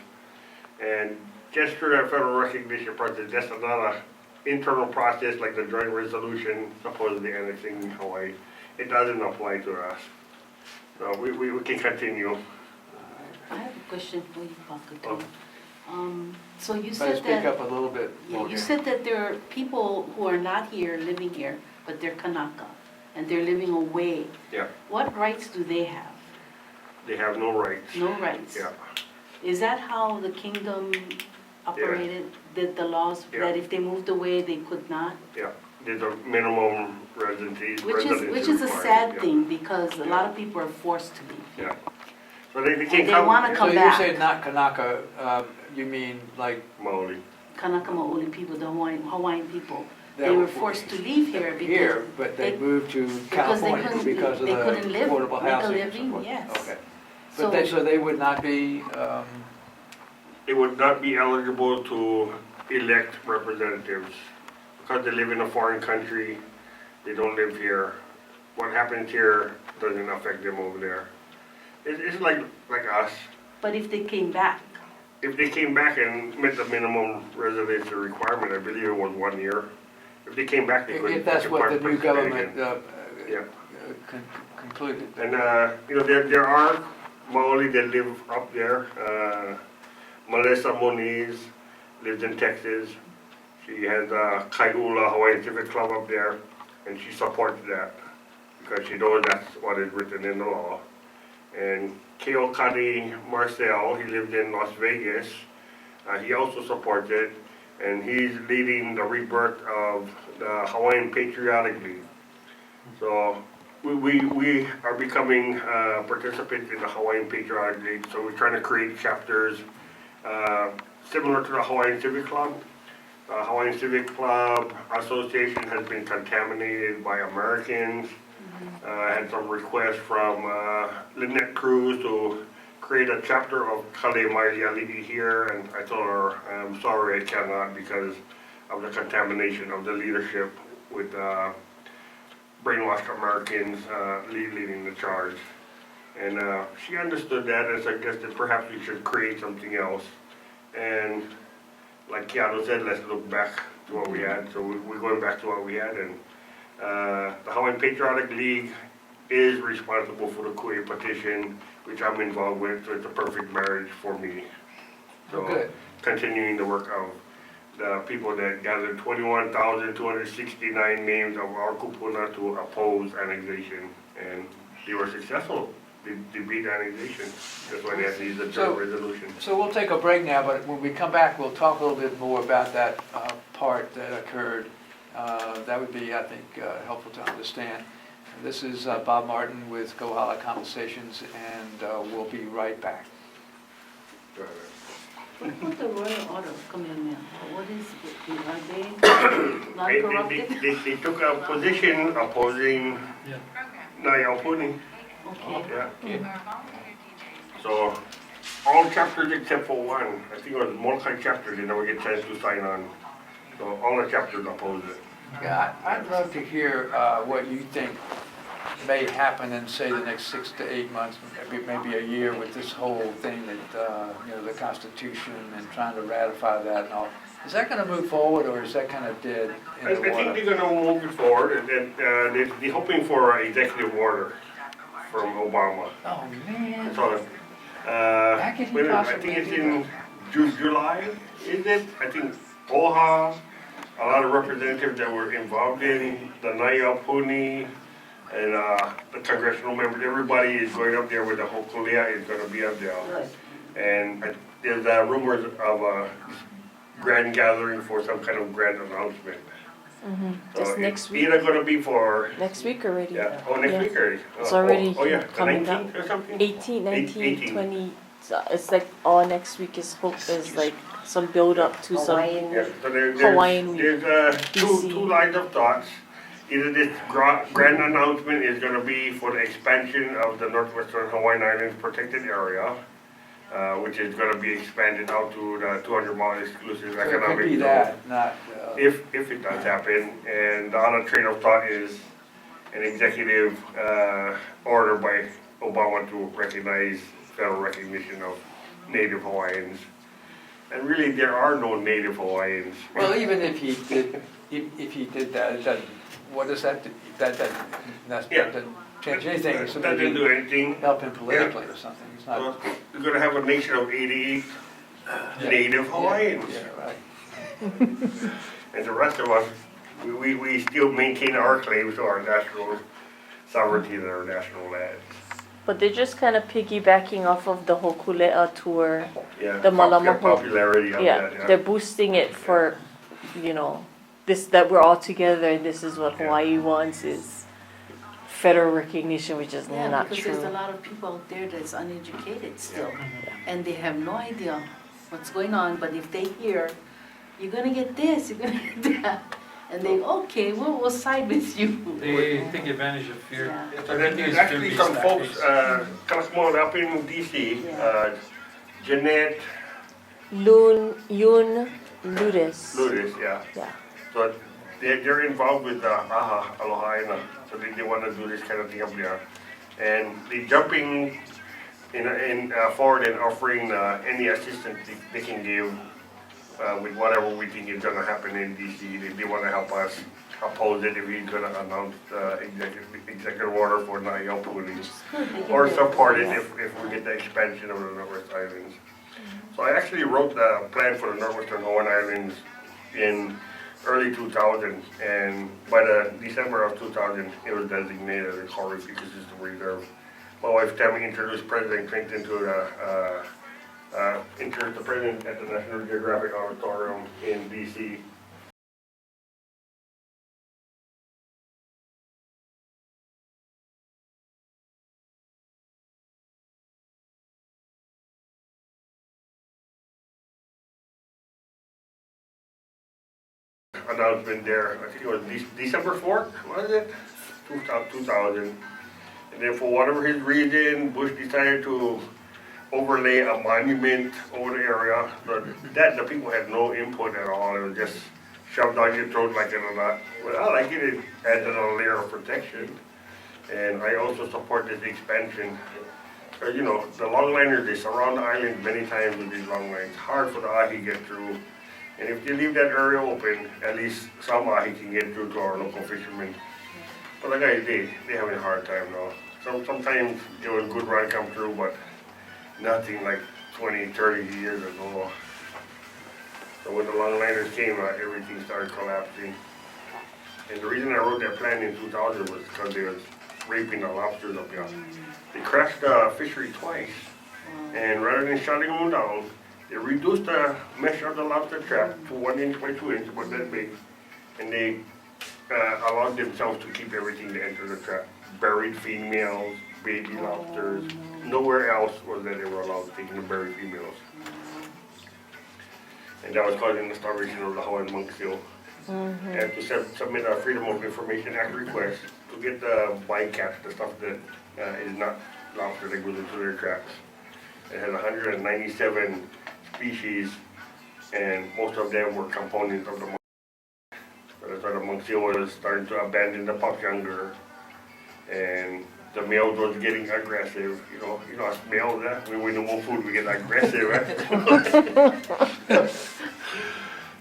And just through that federal recognition process, that's another internal process like the joint resolution supposedly annexing Hawaii. It doesn't apply to us. So we can continue. I have a question for you, Paka, too. So you Better said speak up that, a little bit yeah, more you here. said that there are people who are not here, living here, but they're Kanaka, and they're living away. Yeah. What rights do they have? They have no rights. No rights? Yeah. Is that how the kingdom operated, that the laws, Yeah. that if they moved away, they could not? Yeah, there's a minimum residency. Which is a required, sad yeah. thing, because a lot of people are forced to leave. Yeah. So they And can they come. wanna So come you back. say not Kanaka, you mean like Maoli. Kanaka Maoli people, the Hawaiian people, that they were forced to leave here because. here, but they moved to because they California couldn't- because of they the couldn't live, affordable make a housing and so living, forth. yes. Okay. So- But they, so they would not be, They would not be eligible to elect representatives because they live in a foreign country. They don't live here. What happens here doesn't affect them over there. It's like us. But if they came back, If they came back and met the minimum residency requirement, I believe it was 1 year. If they came back, they could. if that's what the new government Yeah. concluded. And, you know, there are Maoli that live up there. Melissa Moniz lives in Texas. She has a Kainoa Hawaiian Civic Club up there, and she supports that because she knows that's what is written in the law. And Keawekane Marcel, he lived in Las Vegas. He also supports it, and he's leading the rebirth of the Hawaiian Patriotic League. So we are becoming participants in the Hawaiian Patriotic League, so we're trying to create chapters similar to the Hawaiian Civic Club. Hawaiian Civic Club Association has been contaminated by Americans. I had some requests from Lynette Cruz to create a chapter of Kale Maili Ali'i here, and I told her, I'm sorry I cannot because of the contamination of the leadership with brainwashed Americans leading the charge. And she understood that and suggested perhaps we should create something else. And like Keanu said, let's look back to what we had. So we're going back to what we had. And the Hawaiian Patriotic League is responsible for the Ku'e petition, which I'm involved with, so it's a perfect marriage for me. So Good. continuing the work of the people that gathered 21,269 names of our kupuna to oppose annexation, and they were successful. They beat annexation. That's why they had to use the third resolution. So we'll take a break now, but when we come back, we'll talk a little bit more about that part that occurred. That would be, I think, helpful to understand. This is Bob Martin with Kohala Conversations, and we'll be right back. what about the royal order of Kamehameha? What is, are they non-corrupted? They took a position opposing Nayapuni. Okay. Yeah. So all chapters except for one, I think it was multi-chapter, they never get a chance to sign on. So all the chapters oppose it. Yeah, I'd love to hear what you think may happen in, say, the next 6 to 8 months, maybe a year with this whole thing that, you know, the Constitution and trying to ratify that and all. Is that going to move forward, or is that kind of dead in I the think water? they're gonna move it forward, and they're hoping for an executive order from Obama. Oh, man. That's all. How could he wait a minute, I possibly think it's do in July, is it? I think Oha, a lot of representatives that were involved in the Nayapuni and the congressional members, everybody is going up there with the whole Kulia is gonna be up there. Right. And there's rumors of a grand gathering for some kind of grand announcement. So Just next it's week. either gonna be for, Next week already. yeah, next Yeah. week already. It's already Oh, yeah, the coming up. 19th or something? 18, 19, 18. 20. So it's like all next week is like some build up to some. Hawaiian. Yeah, so Hawaiian week. there's DC. two lines of thoughts. Either this grand announcement is gonna be for the expansion of the Northwestern Hawaiian Islands protected area, which is gonna be expanded out to the 200-mile exclusive So it economic could be zone. that, not, If it does happen, and the other train of thought is an executive order by Obama to recognize federal recognition of Native Hawaiians. And really, there are no Native Hawaiians. well, even if he did, if he did that, it doesn't, what does that do? That Yeah. doesn't change anything, it's That doesn't do anything. help him politically or something, it's not. We're gonna have a nation of 88 native Hawaiians. Yeah, right. And the rest of us, we still maintain our claims to our national sovereignty and our national lands. But they're just kind of piggybacking off of the whole Kule'a tour. Yeah, The Malama popularity of Yeah, that, yeah. they're boosting it for, you know, this, that we're all together and this is what Hawaii wants is federal recognition, which is Yeah, not because true. there's a lot of people out there that's uneducated still, and they have no idea what's going on, but if they hear, you're gonna get this, you're gonna get that, and they, okay, we'll side with you. They take advantage of fear. Yeah. So there's actually some folks, come on up in DC, Yeah. Jeanette Yun Ludis. Ludis, yeah. Yeah. So they're involved with Aha Aloha Aina, so they want to do this kind of thing up there. And they jumping in forward and offering any assistance they can give with whatever we think is going to happen in DC. They want to help us oppose it if he's going to announce executive order for Na'ia police. Or support it if we get the expansion of the Northwest Islands. So I actually wrote the plan for the Northwestern Hawaiian Islands in early 2000, and by the December of 2000, it was designated a core ecosystem reserve. My wife Tammy introduced President Clinton to the president at the National Geographic Auditorium in DC. Announcement there, I think it was December 4th, was it? 2000. And then for whatever his reason, Bush decided to overlay a monument over the area. So that the people had no input at all. It was just shoved down your throat like it or not. But I like it. It adds another layer of protection. And I also support this expansion. You know, the longliners, they surround the island many times with these long lines. Hard for the ahi to get through. And if you leave that area open, at least some ahi can get through to our local fishermen. But the guys, they having a hard time now. Sometimes there was a good run come through, but nothing like 20, 30 years ago. So when the longliners came, everything started collapsing. And the reason I wrote that plan in 2000 was because they was raping the lobsters up here. They crashed the fishery twice, and rather than shutting them down, they reduced the mesh of the lobster trap to 1 inch by 2 inches, about that big, and they allowed themselves to keep everything to enter the trap. Buried females, baby lobsters. Nowhere else was that they were allowed taking the buried females. And that was causing the starvation of the Hawaiian monk seal. And to submit a Freedom of Information Act request to get the bycatch, the stuff that is not lobster that goes into their traps. It had 197 species, and most of them were components of the monk. So that's why the monk seal was starting to abandon the pups younger, and the males was getting aggressive. You know us males, when we know more food, we get aggressive.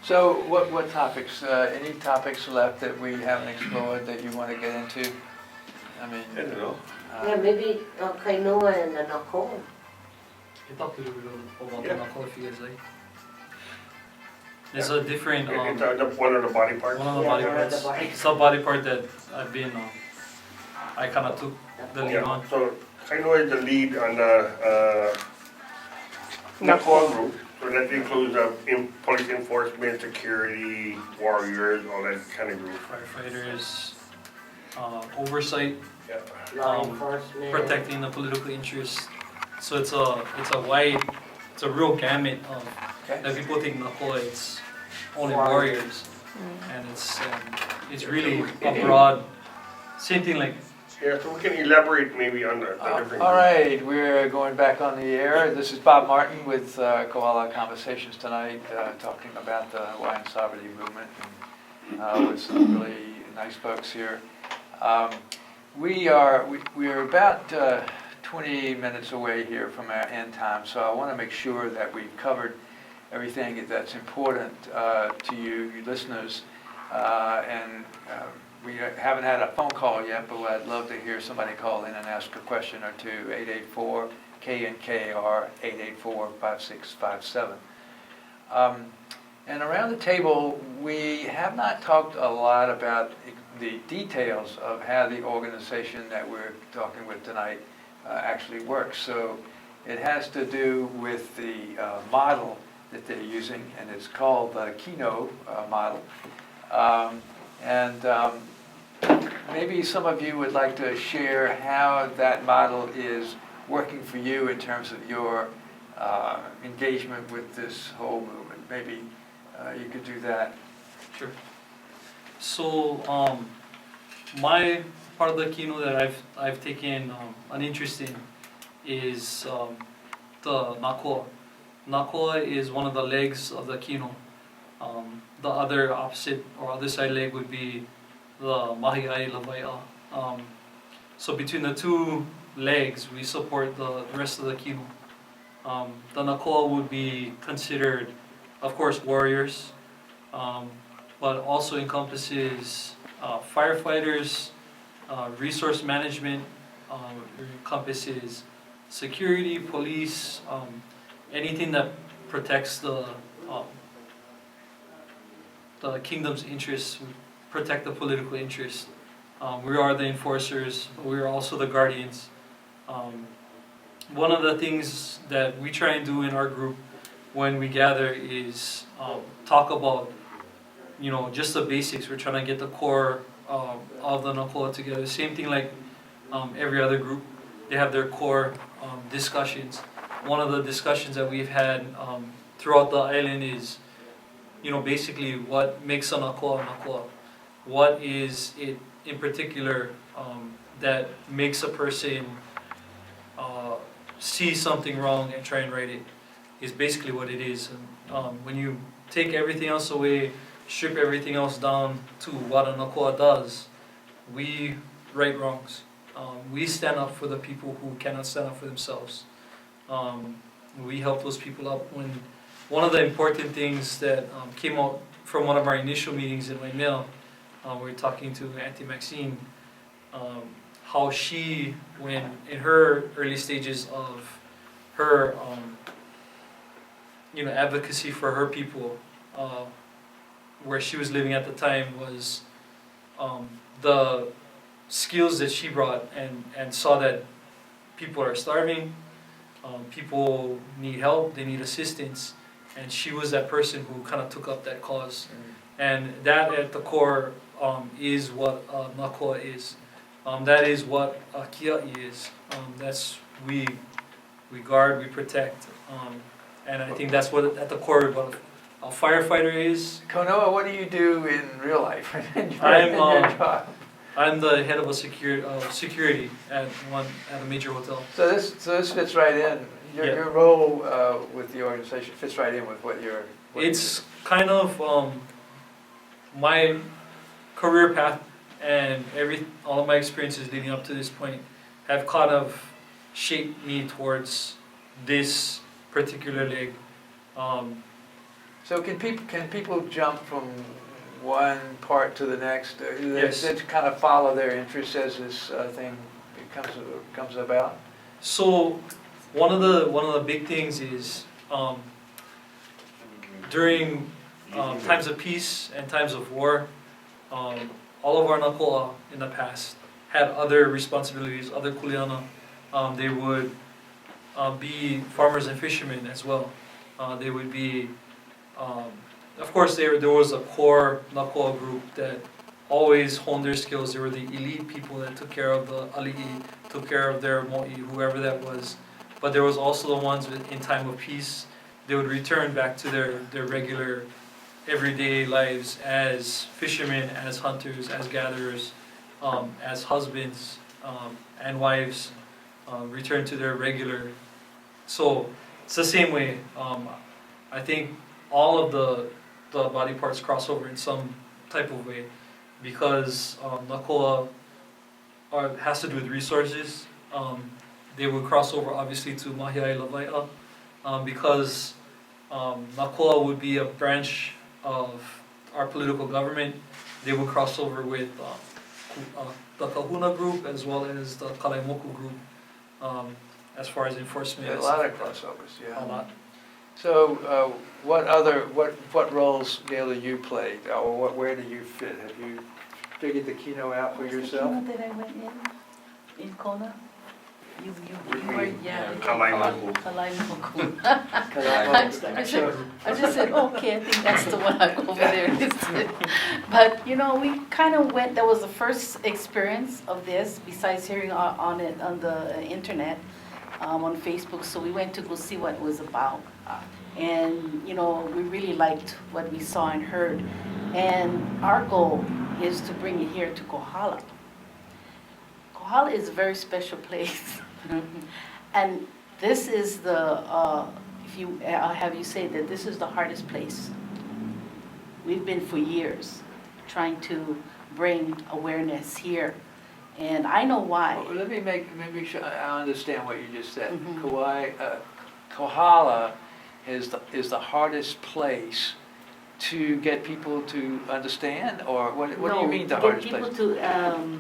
So what topics, any topics left that we haven't explored that you want to get into? I mean, I don't know. Yeah, maybe Kainoa and the Nako. I talked a little bit about Yeah. the knuckle if you guys like. There's a different, It's one of the body parts. one of the Yeah, body one of the parts. body- It's a body part that I've been, I kind of took the lead Yeah, on. so Kainoa is the lead on the Nako group. So that includes police enforcement, security, warriors, all that kind of group. Firefighters, oversight, Yeah. Law Um, enforcement. protecting the political interests. So it's a wide, it's a real gamut of, okay. that people think Nakoa, it's only warriors. And it's really a broad, same thing like, Yeah, so we can elaborate maybe on the different. All right, we're going back on the air. This is Bob Martin with Kohala Conversations tonight, talking about the Hawaiian sovereignty movement with some really nice folks here. We're about 20 minutes away here from our end time, so I want to make sure that we've covered everything that's important to you listeners, and we haven't had a phone call yet, but I'd love to hear somebody call in and ask a question or two. 884-KNKR, 884-5657. And around the table, we have not talked a lot about the details of how the organization that we're talking with tonight actually works. So it has to do with the model that they're using, and it's called the Kino Model. Maybe some of you would like to share how that model is working for you in terms of your engagement with this whole movement. Maybe you could do that. Sure. So my part of the Kino that I've taken an interest in is the Nakoa. Nakoa is one of the legs of the Kino. The other opposite or other side leg would be the Mahi'ai Lawai'a. So between the two legs, we support the rest of the Kino. The Nakoa would be considered, of course, warriors, but also encompasses firefighters, resource management, encompasses security, police, anything that protects the kingdom's interests, protect the political interests. We are the enforcers, but we are also the guardians. One of the things that we try and do in our group when we gather is talk about, just the basics. We're trying to get the core of the Nakoa together. Same thing like every other group. They have their core discussions. One of the discussions that we've had throughout the island is, basically what makes a Nakoa a Nakoa. What is it in particular that makes a person see something wrong and try and right it, is basically what it is. And, when you take everything else away, strip everything else down to what a Nakoa does, we right wrongs. We stand up for the people who cannot stand up for themselves. We help those people up. When one of the important things that came out from one of our initial meetings in Waimea, we were talking to Auntie Maxine, how she, when in her early stages of her, advocacy for her people, where she was living at the time, was the skills that she brought and saw that people are starving, people need help, they need assistance, and she was that person who kind of took up that cause. And that at the core is what Nakoa is. That is what a Kia'i is. That's we guard, we protect, and I think that's what at the core of what a firefighter is. Kainoa, what do you do in real life? I'm the head of a security at a major hotel. So this fits right in. Your role with the organization fits right in with what you're. It's kind of my career path and all of my experiences leading up to this point have kind of shaped me towards this particular leg. So can people jump from one part to the next? Yes. They kind of follow their interests as this thing comes about. So one of the big things is during times of peace and times of war, all of our Nakoa in the past had other responsibilities, other kuleana. They would be farmers and fishermen as well. They would be, of course, there was a core Nakoa group that always honed their skills. They were the elite people that took care of the ali'i, took care of their mo'i, whoever that was. But there was also the ones in time of peace. They would return back to their regular everyday lives as fishermen, as hunters, as gatherers, as husbands and wives, return to their regular. So it's the same way. I think all of the body parts cross over in some type of way, because Nakoa has to do with resources. They would cross over obviously to Mahi'ai Lawai'a, because Nakoa would be a branch of our political government. They would cross over with the Kahuna group as well as the Kalaimoku group, as far as enforcement. Yeah, a lot of crossovers, yeah. A lot. So, what roles, Gail, do you play, or where do you fit? Have you figured the Kino out for yourself? Was the Kino that I went in Kona? You were, yeah. Kalaimaku. Kalaimaku. Kalaimaku. I just said, okay, I think that's the one I'll go over there. But, we kind of went, that was the first experience of this, besides hearing on it on the internet, on Facebook. So we went to go see what it was about. And, we really liked what we saw and heard. And our goal is to bring it here to Kohala. Kohala is a very special place. And this is have you say that this is the hardest place. We've been for years trying to bring awareness here. And I know why. Well, let me make sure I understand what you just said. Mhm. Kohala is the hardest place to get people to understand, or what do you mean the hardest place? To get people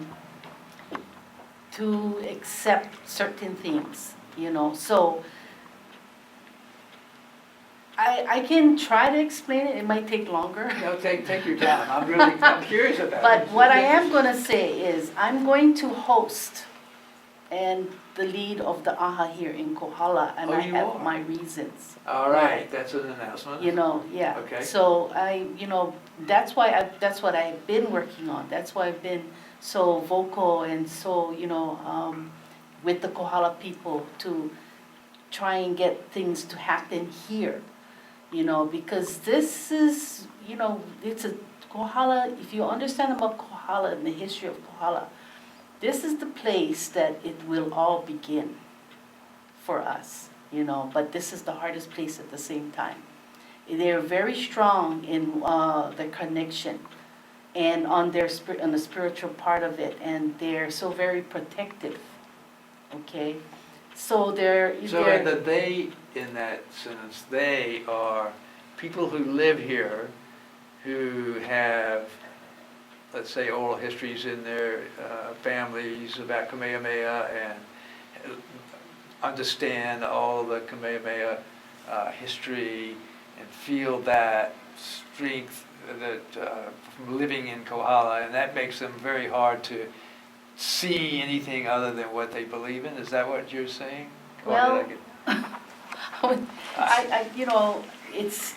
to accept certain things, So I can try to explain it. It might take longer. No, take your time. I'm curious about it. But what I am going to say is I'm going to host and the lead of the Aha here in Kohala, and Oh, I you have are? my reasons. All right, that's an announcement. Yeah. Okay. So that's what I've been working on. That's why I've been so vocal and so, with the Kohala people to try and get things to happen here, because this is, it's a Kohala, if you understand about Kohala and the history of Kohala, this is the place that it will all begin for us, but this is the hardest place at the same time. They're very strong in the connection and on the spiritual part of it, and they're so very protective, okay? So they, in that sentence, they are people who live here, who have, let's say, oral histories in their families about Kamehameha and understand all the Kamehameha history and feel that strength from living in Kohala, and that makes them very hard to see anything other than what they believe in. Is that what you're saying? Well, it's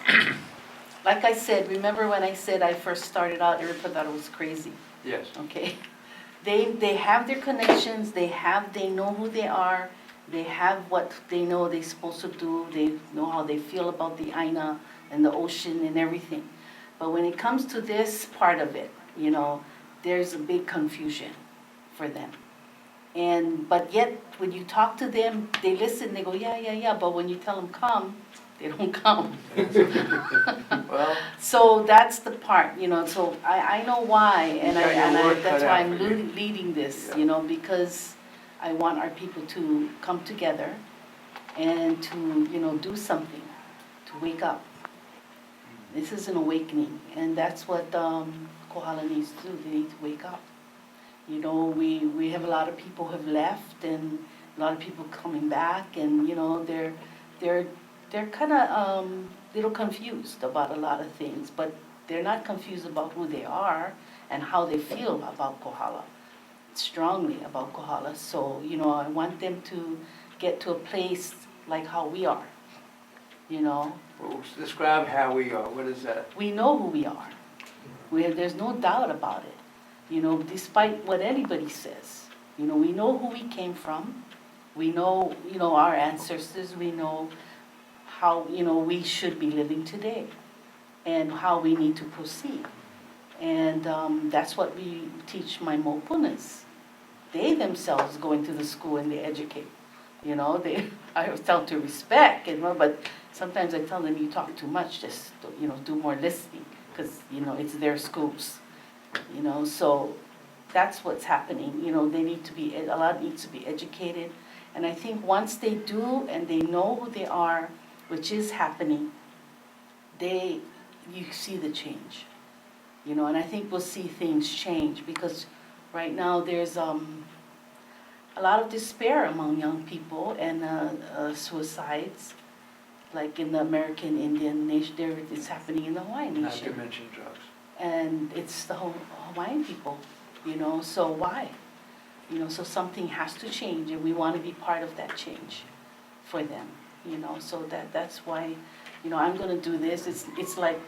like I said, remember when I said I first started out, everybody thought it was crazy, Yes. okay? They have their connections, they know who they are, they have what they know they're supposed to do, they know how they feel about the Aina and the ocean and everything. But when it comes to this part of it, there's a big confusion for them. But yet, when you talk to them, they listen, they go, yeah, but when you tell them come, they don't come. Well, So that's the part, so I know why, and You got your work that's cut why out I'm for you. leading this, Yeah. Because I want our people to come together and to, do something, to wake up. This is an awakening, and that's what Kohala needs to do. They need to wake up. We have a lot of people who have left, and a lot of people coming back, and they're kind of little confused about a lot of things, but they're not confused about who they are and how they feel about Kohala, strongly about Kohala. So I want them to get to a place like how we are. well, describe how we are. What is that? We know who we are. There's no doubt about it. Despite what anybody says, we know who we came from. We know, our ancestors. We know how, we should be living today and how we need to proceed. And that's what we teach my mopunas. They themselves go into the school and they educate. I tell them to respect, but sometimes I tell them you talk too much, just, do more listening, because, it's their schools. So that's what's happening. They need to be, a lot needs to be educated. And I think once they do and they know who they are, which is happening, you see the change. And I think we'll see things change, because right now there's a lot of despair among young people and suicides. like in the American Indian nation, there it's happening in the Hawaiian Not to nation. mention drugs. And it's the Hawaiian people, you know, so why? You know, so something has to change, and we want to be part of that change for them, you know, so that's why, you know, I'm gonna do this. It's like,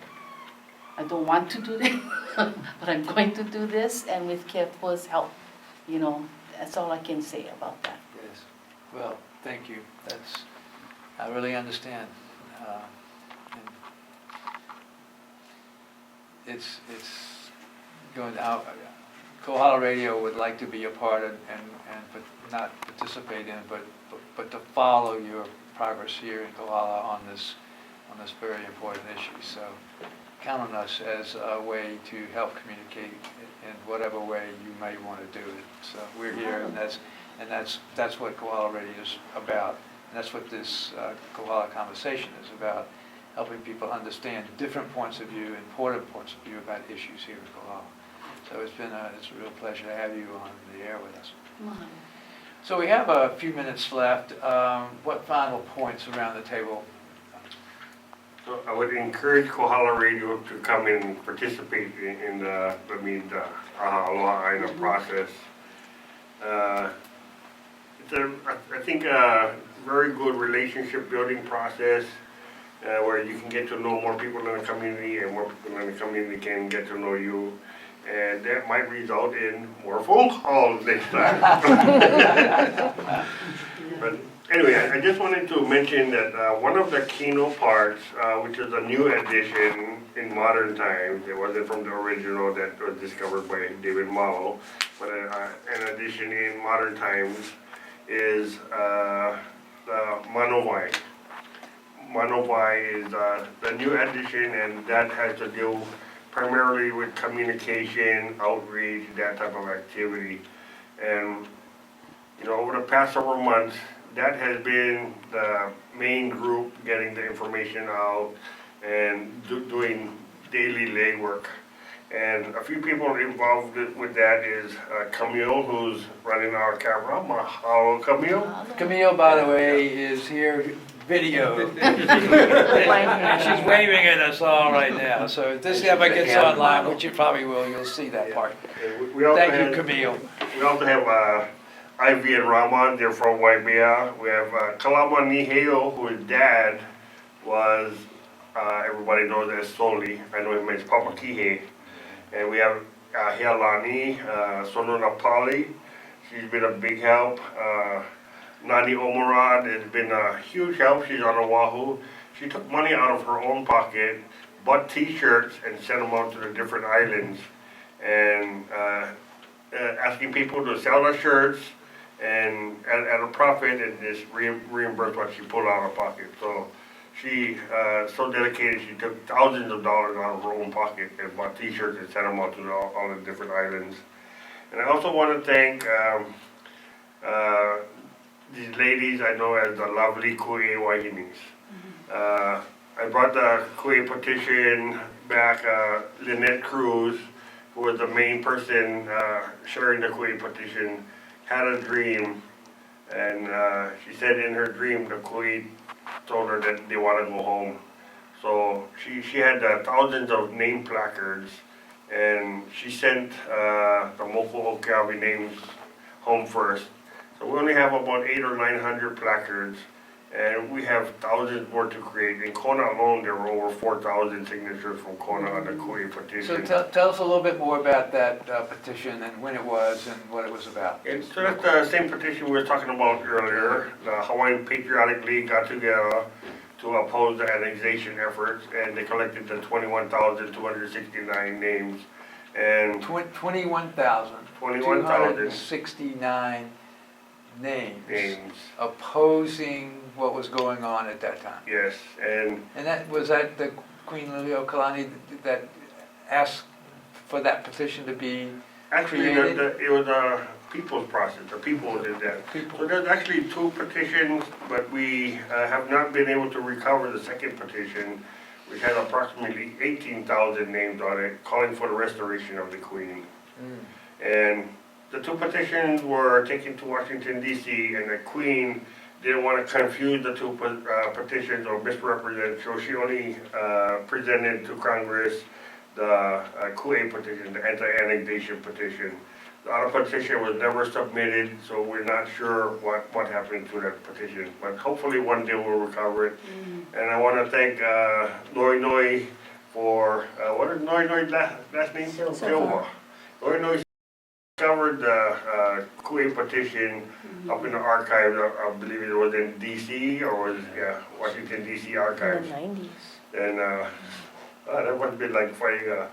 I don't want to do this, but I'm going to do this, and with Keapua's help, you know, that's all I can say about that. Yes. Well, thank you. I really understand. And it's going out. Kohala Radio would like to be a part of but not participate in, but to follow your progress here in Kohala on this very important issue. So count on us as a way to help communicate in whatever way you may want to do it. So we're here, and that's what Kohala Radio is about. And that's what this Kohala Conversation is about, helping people understand different points of view, important points of view about issues here in Kohala. So it's a real pleasure to have you on the air with us. So we have a few minutes left. What final points around the table? So I would encourage Kohala Radio to come and participate in the Aha Aloha Aina process. It's I think a very good relationship building process where you can get to know more people in the community, and more people in the community can get to know you. And that might result in more phone calls next time. But anyway, I just wanted to mention that one of the Kino parts, which is a new addition in modern times, it wasn't from the original that was discovered by David Malo, but an addition in modern times is the Manowai. Manowai is the new addition, and that has to do primarily with communication, outreach, that type of activity. And, you know, over the past several months, that has been the main group getting the information out and doing daily legwork. And a few people involved with that is Camille, who's running our camera. Mahalo, Camille. Camille, by the way, is here video. And she's waving at us all right now. So if this ever gets online, which it probably will, you'll see that part. Thank you, Camille. We also have Ivy and Rahman, they're from Waimea. We have Kalama Niheo, whose dad was, everybody knows as Soli. I know him as Papa Kihe. And we have Healani, Sonona Pali. She's been a big help. Nani Omorad has been a huge help. She's on Oahu. She took money out of her own pocket, bought t-shirts, and sent them out to the different islands. And asking people to sell the shirts and at a profit, and just reimburse what she pulled out of her pocket. So she, so dedicated, she took thousands of dollars out of her own pocket and bought t-shirts and sent them out to all the different islands. And I also want to thank these ladies I know as the lovely Ku'e Wahinis. I brought the Ku'e petition back, Lynette Cruz, who was the main person sharing the Ku'e petition, had a dream, and she said in her dream the Ku'e told her that they want to go home. So she had thousands of name placards, and she sent the Moko Hokeawi names home first. So we only have about 800 or 900 placards, and we have thousands more to create. In Kona alone, there were over 4,000 signatures from Kona on the Ku'e petition. So tell us a little bit more about that petition and when it was and what it was about. And so that's the same petition we were talking about earlier. The Hawaiian Patriotic League got together to oppose the annexation efforts, and they collected the 21,269 names. And 21,269 names opposing what was going on at that time. Yes, and that was that the Queen Liliuokalani that asked for that petition to be actually created? it was a people's process. The people did that. So there's actually 2 petitions, but we have not been able to recover the second petition, which had approximately 18,000 names on it, calling for the restoration of the Queen. And the 2 petitions were taken to Washington, D.C., and the Queen didn't want to confuse the two petitions or misrepresent, so she only presented to Congress the Ku'e petition, the anti-annexation petition. The other petition was never submitted, so we're not sure what happened to that petition. But hopefully one day we'll recover it. And I want to thank Noi for, what is Noi's last name? Silva. Noi covered the Ku'e petition up in the archives. I believe it was in DC or was, Washington DC archives. In the 90s. And that must have been like finding a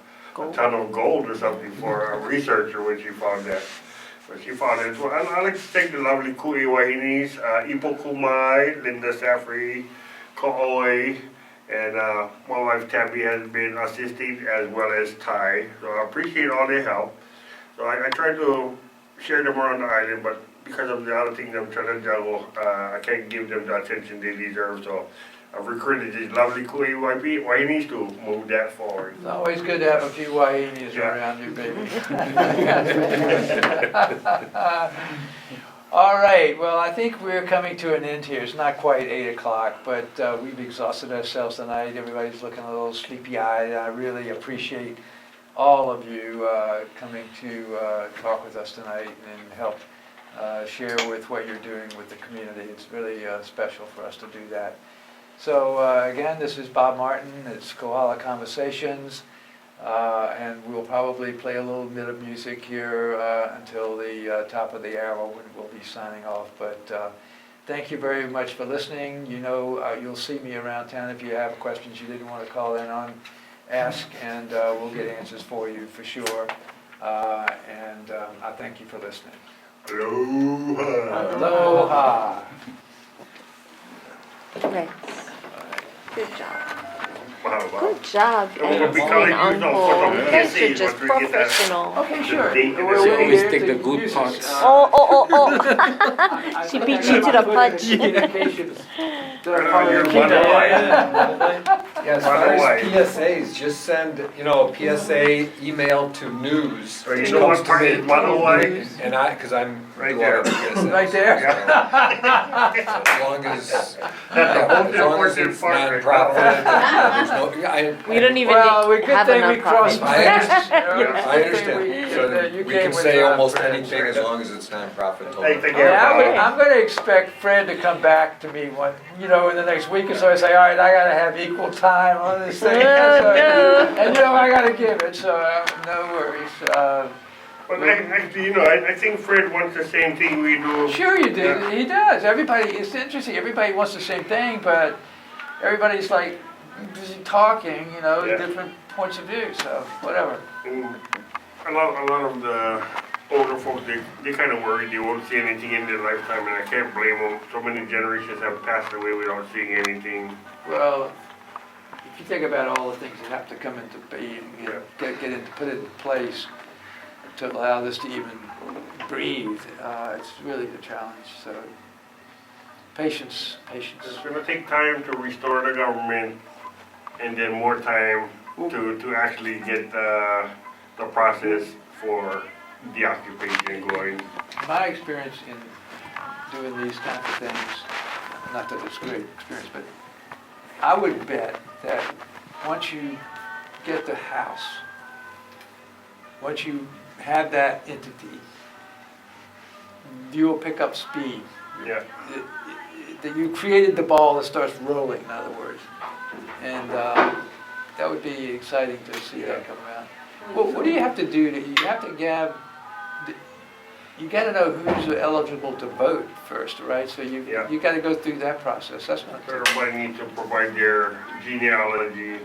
ton of gold or something for a researcher when she found that. But she found it. Well, I'd like to thank the lovely Ku'e Wahinis, Ipo Kumai, Linda Safri, Ko'oi, and my wife Tabby has been assisting as well as Ty. So I appreciate all their help. So I try to share them around the island, but because of the other things I'm trying to juggle, I can't give them the attention they deserve. So I've recruited these lovely Ku'e Wahinis to move that forward. It's always good to have a few Wahinis Yeah. around you, baby. All right, well, I think we're coming to an end here. It's not quite 8 o'clock, but we've exhausted ourselves tonight. Everybody's looking a little sleepy-eyed. I really appreciate all of you coming to talk with us tonight and help share with what you're doing with the community. It's really special for us to do that. So again, this is Bob Martin. It's Kohala Conversations, and we'll probably play a little bit of music here until the top of the hour when we'll be signing off. But thank you very much for listening. You know, you'll see me around town if you have questions you didn't want to call in on. Ask, and we'll get answers for you for sure. And I thank you for listening. Aloha. Aloha. Nice. Good job. Mahalo. Good job, And we'll be Auntie coming and used on Uncle. photo You guys PSAs are just once we get that. professional. Okay, sure. date and We'll the be always here take to the good use parts. it. She beat you to the punch. Communications. You're Yeah, as far as PSAs, just send, a PSA email to news. So you which know comes what to part me. is Mauna Kea? And because I'm Right do a lot of there. PSAs. Right there? So as long as, That's as long as it's nonprofit, there's no, We don't even Well, we could have a think we crossed. nonprofit. I understand. So that you we came can with, say almost Fred. anything as long as it's nonprofit. Thanks again. Yeah, I'm gonna expect Fred to come back to me in the next week or so and say, all right, I gotta have equal time on this thing. Oh, And I gotta give it, so no worries. But actually, I think Fred wants the same thing we do. Sure you do, Yeah. he does. Everybody, it's interesting, everybody wants the same thing, but everybody's like busy talking, Yeah. different points of view, so whatever. And a lot of the older folks, they kind of worry they won't see anything in their lifetime, and I can't blame them. So many generations have passed away without seeing anything. Well, if you think about all the things that have to come into being, put it in place to allow this to even breathe, it's really the challenge. So, patience. It's going to take time to restore the government, and then more time to actually get the process for the occupation going. My experience in doing these kinds of things, not that it's a great experience, but I would bet that once you get the house, once you have that entity, you will pick up speed. Yeah. That you created the ball that starts rolling, in other words. And that would be exciting to see that come around. Well, what do you have to do? You have to you got to know who's eligible to vote first, right? So you got to go through that process. That's not So everybody needs to provide their genealogy, and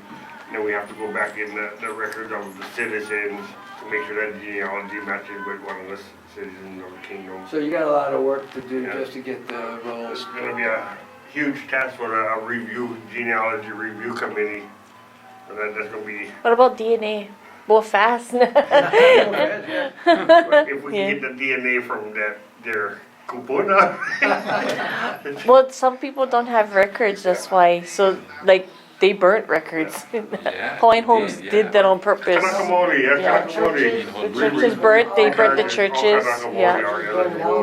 then we have to go back in the records of the citizens to make sure that genealogy matches with one of the citizens of the kingdom. So you got a lot of work to do Yeah. just to get the rolls. It's going to be a huge task for the genealogy review committee. So that's going to be, What about DNA? Go fast. if we can get the DNA from their kupuna. Well, some people don't have records, that's why. So, they burnt records. Hawaiian Homes did that on purpose. Kanakamori, Yeah. Kanakamori. The churches burnt, they burnt the churches. Yeah.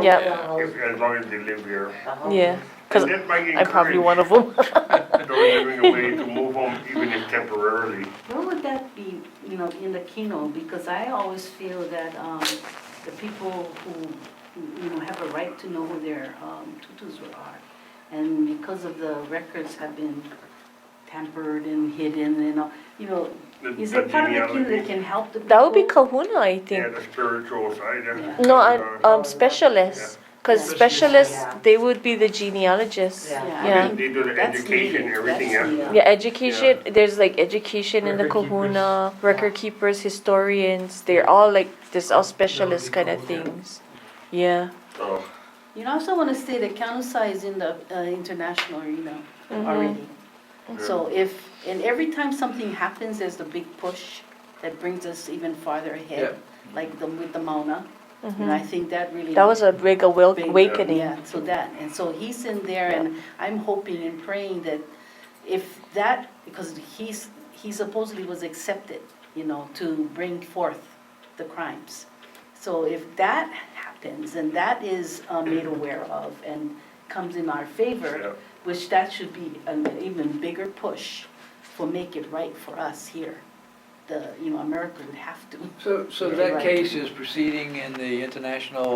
Yep. Yep. As long as they live here. Yeah. 'Cause And that might I'm probably encourage one of them. those living away to move home even if temporarily. Where would that be, in the Kino? Because I always feel that the people who, have a right to know who their tutus are. And because of the records have been tampered and hidden and, is The it part of the Kino genealogy. that can help the people? That would be Kahuna, I Yeah, think. the spiritual side. Yeah. No, specialists. Because Yeah. specialists, Yeah. they would be the genealogists. Yeah. Yeah. They do the That's education, needed. everything, That's yeah. needed. Yeah, education, there's like education in the Record Kahuna, record keepers, historians, they're all like, there's all specialist kind of things. Yeah. So, I also want to say that Keanu Sai is in the international arena already. So and every time something happens, there's the big push that brings us even farther ahead, like with the Mauna. I think that really. That was a big big, awakening. Yeah, so he's in there, and I'm hoping and praying that if that, because he supposedly was accepted, to bring forth the crimes. So if that happens, and that is made aware of and comes in our favor, which that should be an even bigger push for make it right for us here. America would have to. So that case is proceeding in the International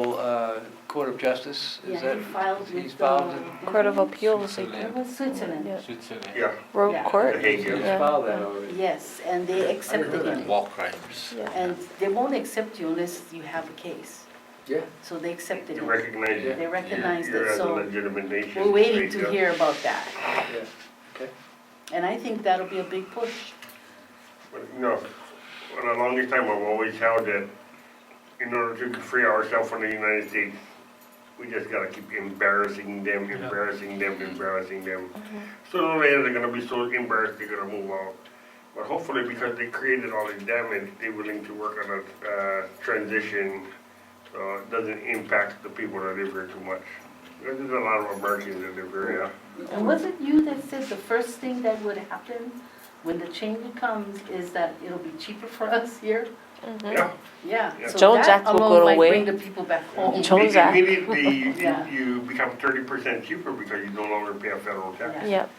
Court of Justice? Is that? He filed he's with filed the. Court of Appeals, I It think. was Switzerland. Yeah. Switzerland. yeah, Road Yeah. court. The Hague, yeah. He's Yeah. filed that already? Yes, and they accepted him. War crimes. Yeah. And they won't accept you unless you have a case. Yeah. So they accepted You him. recognize it. They recognized You're it, as a so legitimate nation. we're waiting state, to yeah. hear about that. Yeah, okay. And I think that'll be a big push. But, for the longest time, I've always held that in order to free ourselves from the United States, we just gotta keep embarrassing them. Sooner or later, they're gonna be so embarrassed, they're gonna move out. But hopefully, because they created all this damage, they're willing to work on a transition, so it doesn't impact the people that live here too much. Because there's a lot of Americans that live here, yeah. And was it you that said the first thing that would happen when the change comes is that it'll be cheaper for us here? Yeah. Yeah. Yeah. So Jones that Act will alone go might away. bring the people back home. Jones Act. Immediately, Yeah. you become 30% cheaper because you no longer pay a federal tax. Yeah. Yep.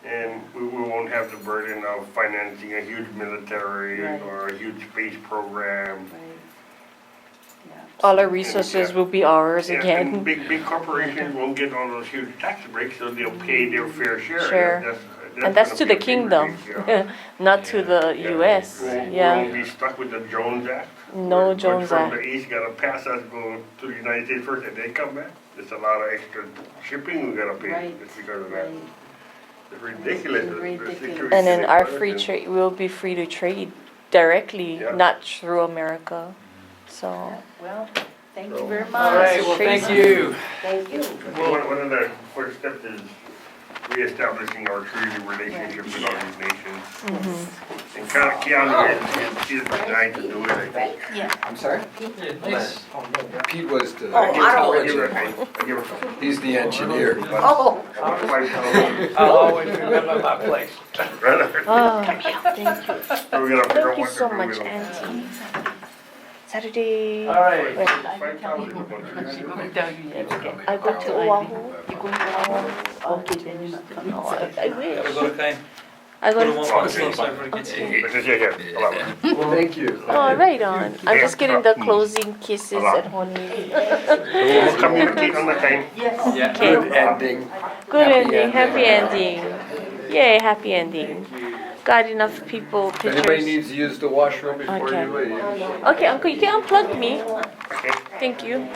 And we won't have the burden of financing a huge military Right. or a huge space program. Right. Yeah. All our resources will be ours Yeah, and again. big corporations won't get all those huge tax breaks, so they'll pay their fair share. Sure. And that's to gonna the be a big kingdom, relief, yeah. not to the Yeah. US. We won't Yeah. be stuck with the Jones Act. No Which Jones from Act. the east gotta pass us, go to the United States first, and then come back. There's a lot of extra shipping we gotta pay Right. just because of that. Right. It's ridiculous. It's the ridiculous. security And then they our put us free in. trade, we'll be free to trade directly, Yeah. not through America. So, Well, thank you very much. All right, well, thank crazy. you. Thank you. One of the first steps is reestablishing our treaty relationships with all these nations. Mm-hmm. And Keanu is the guy to do it, I think. Yeah. I'm sorry? Yeah, nice. Pete was the I don't- I give it intelligent. I give it He's the engineer. Oh, I'll always remember my place. oh, thank you. So we gotta figure out Thank you what to so do much, with them. Auntie. Saturday. All right. Wait, 5,000 is a bunch of- I go to Oahu. Okay, then you're not coming. Oh, I Gotta wish. go to Kain. I Go to go. one part so everybody gets here. This is here. Well, thank you. Oh, right on. I'm just getting the closing kisses at Honey. We'll communicate on the time. Yes. Yeah, Okay. good ending. Good Happy ending. Happy ending. ending. Yay, happy ending. Got enough people, If anybody pictures. needs to use the washroom before Okay. you leave. Okay, Uncle, you can unplug me. Thank you.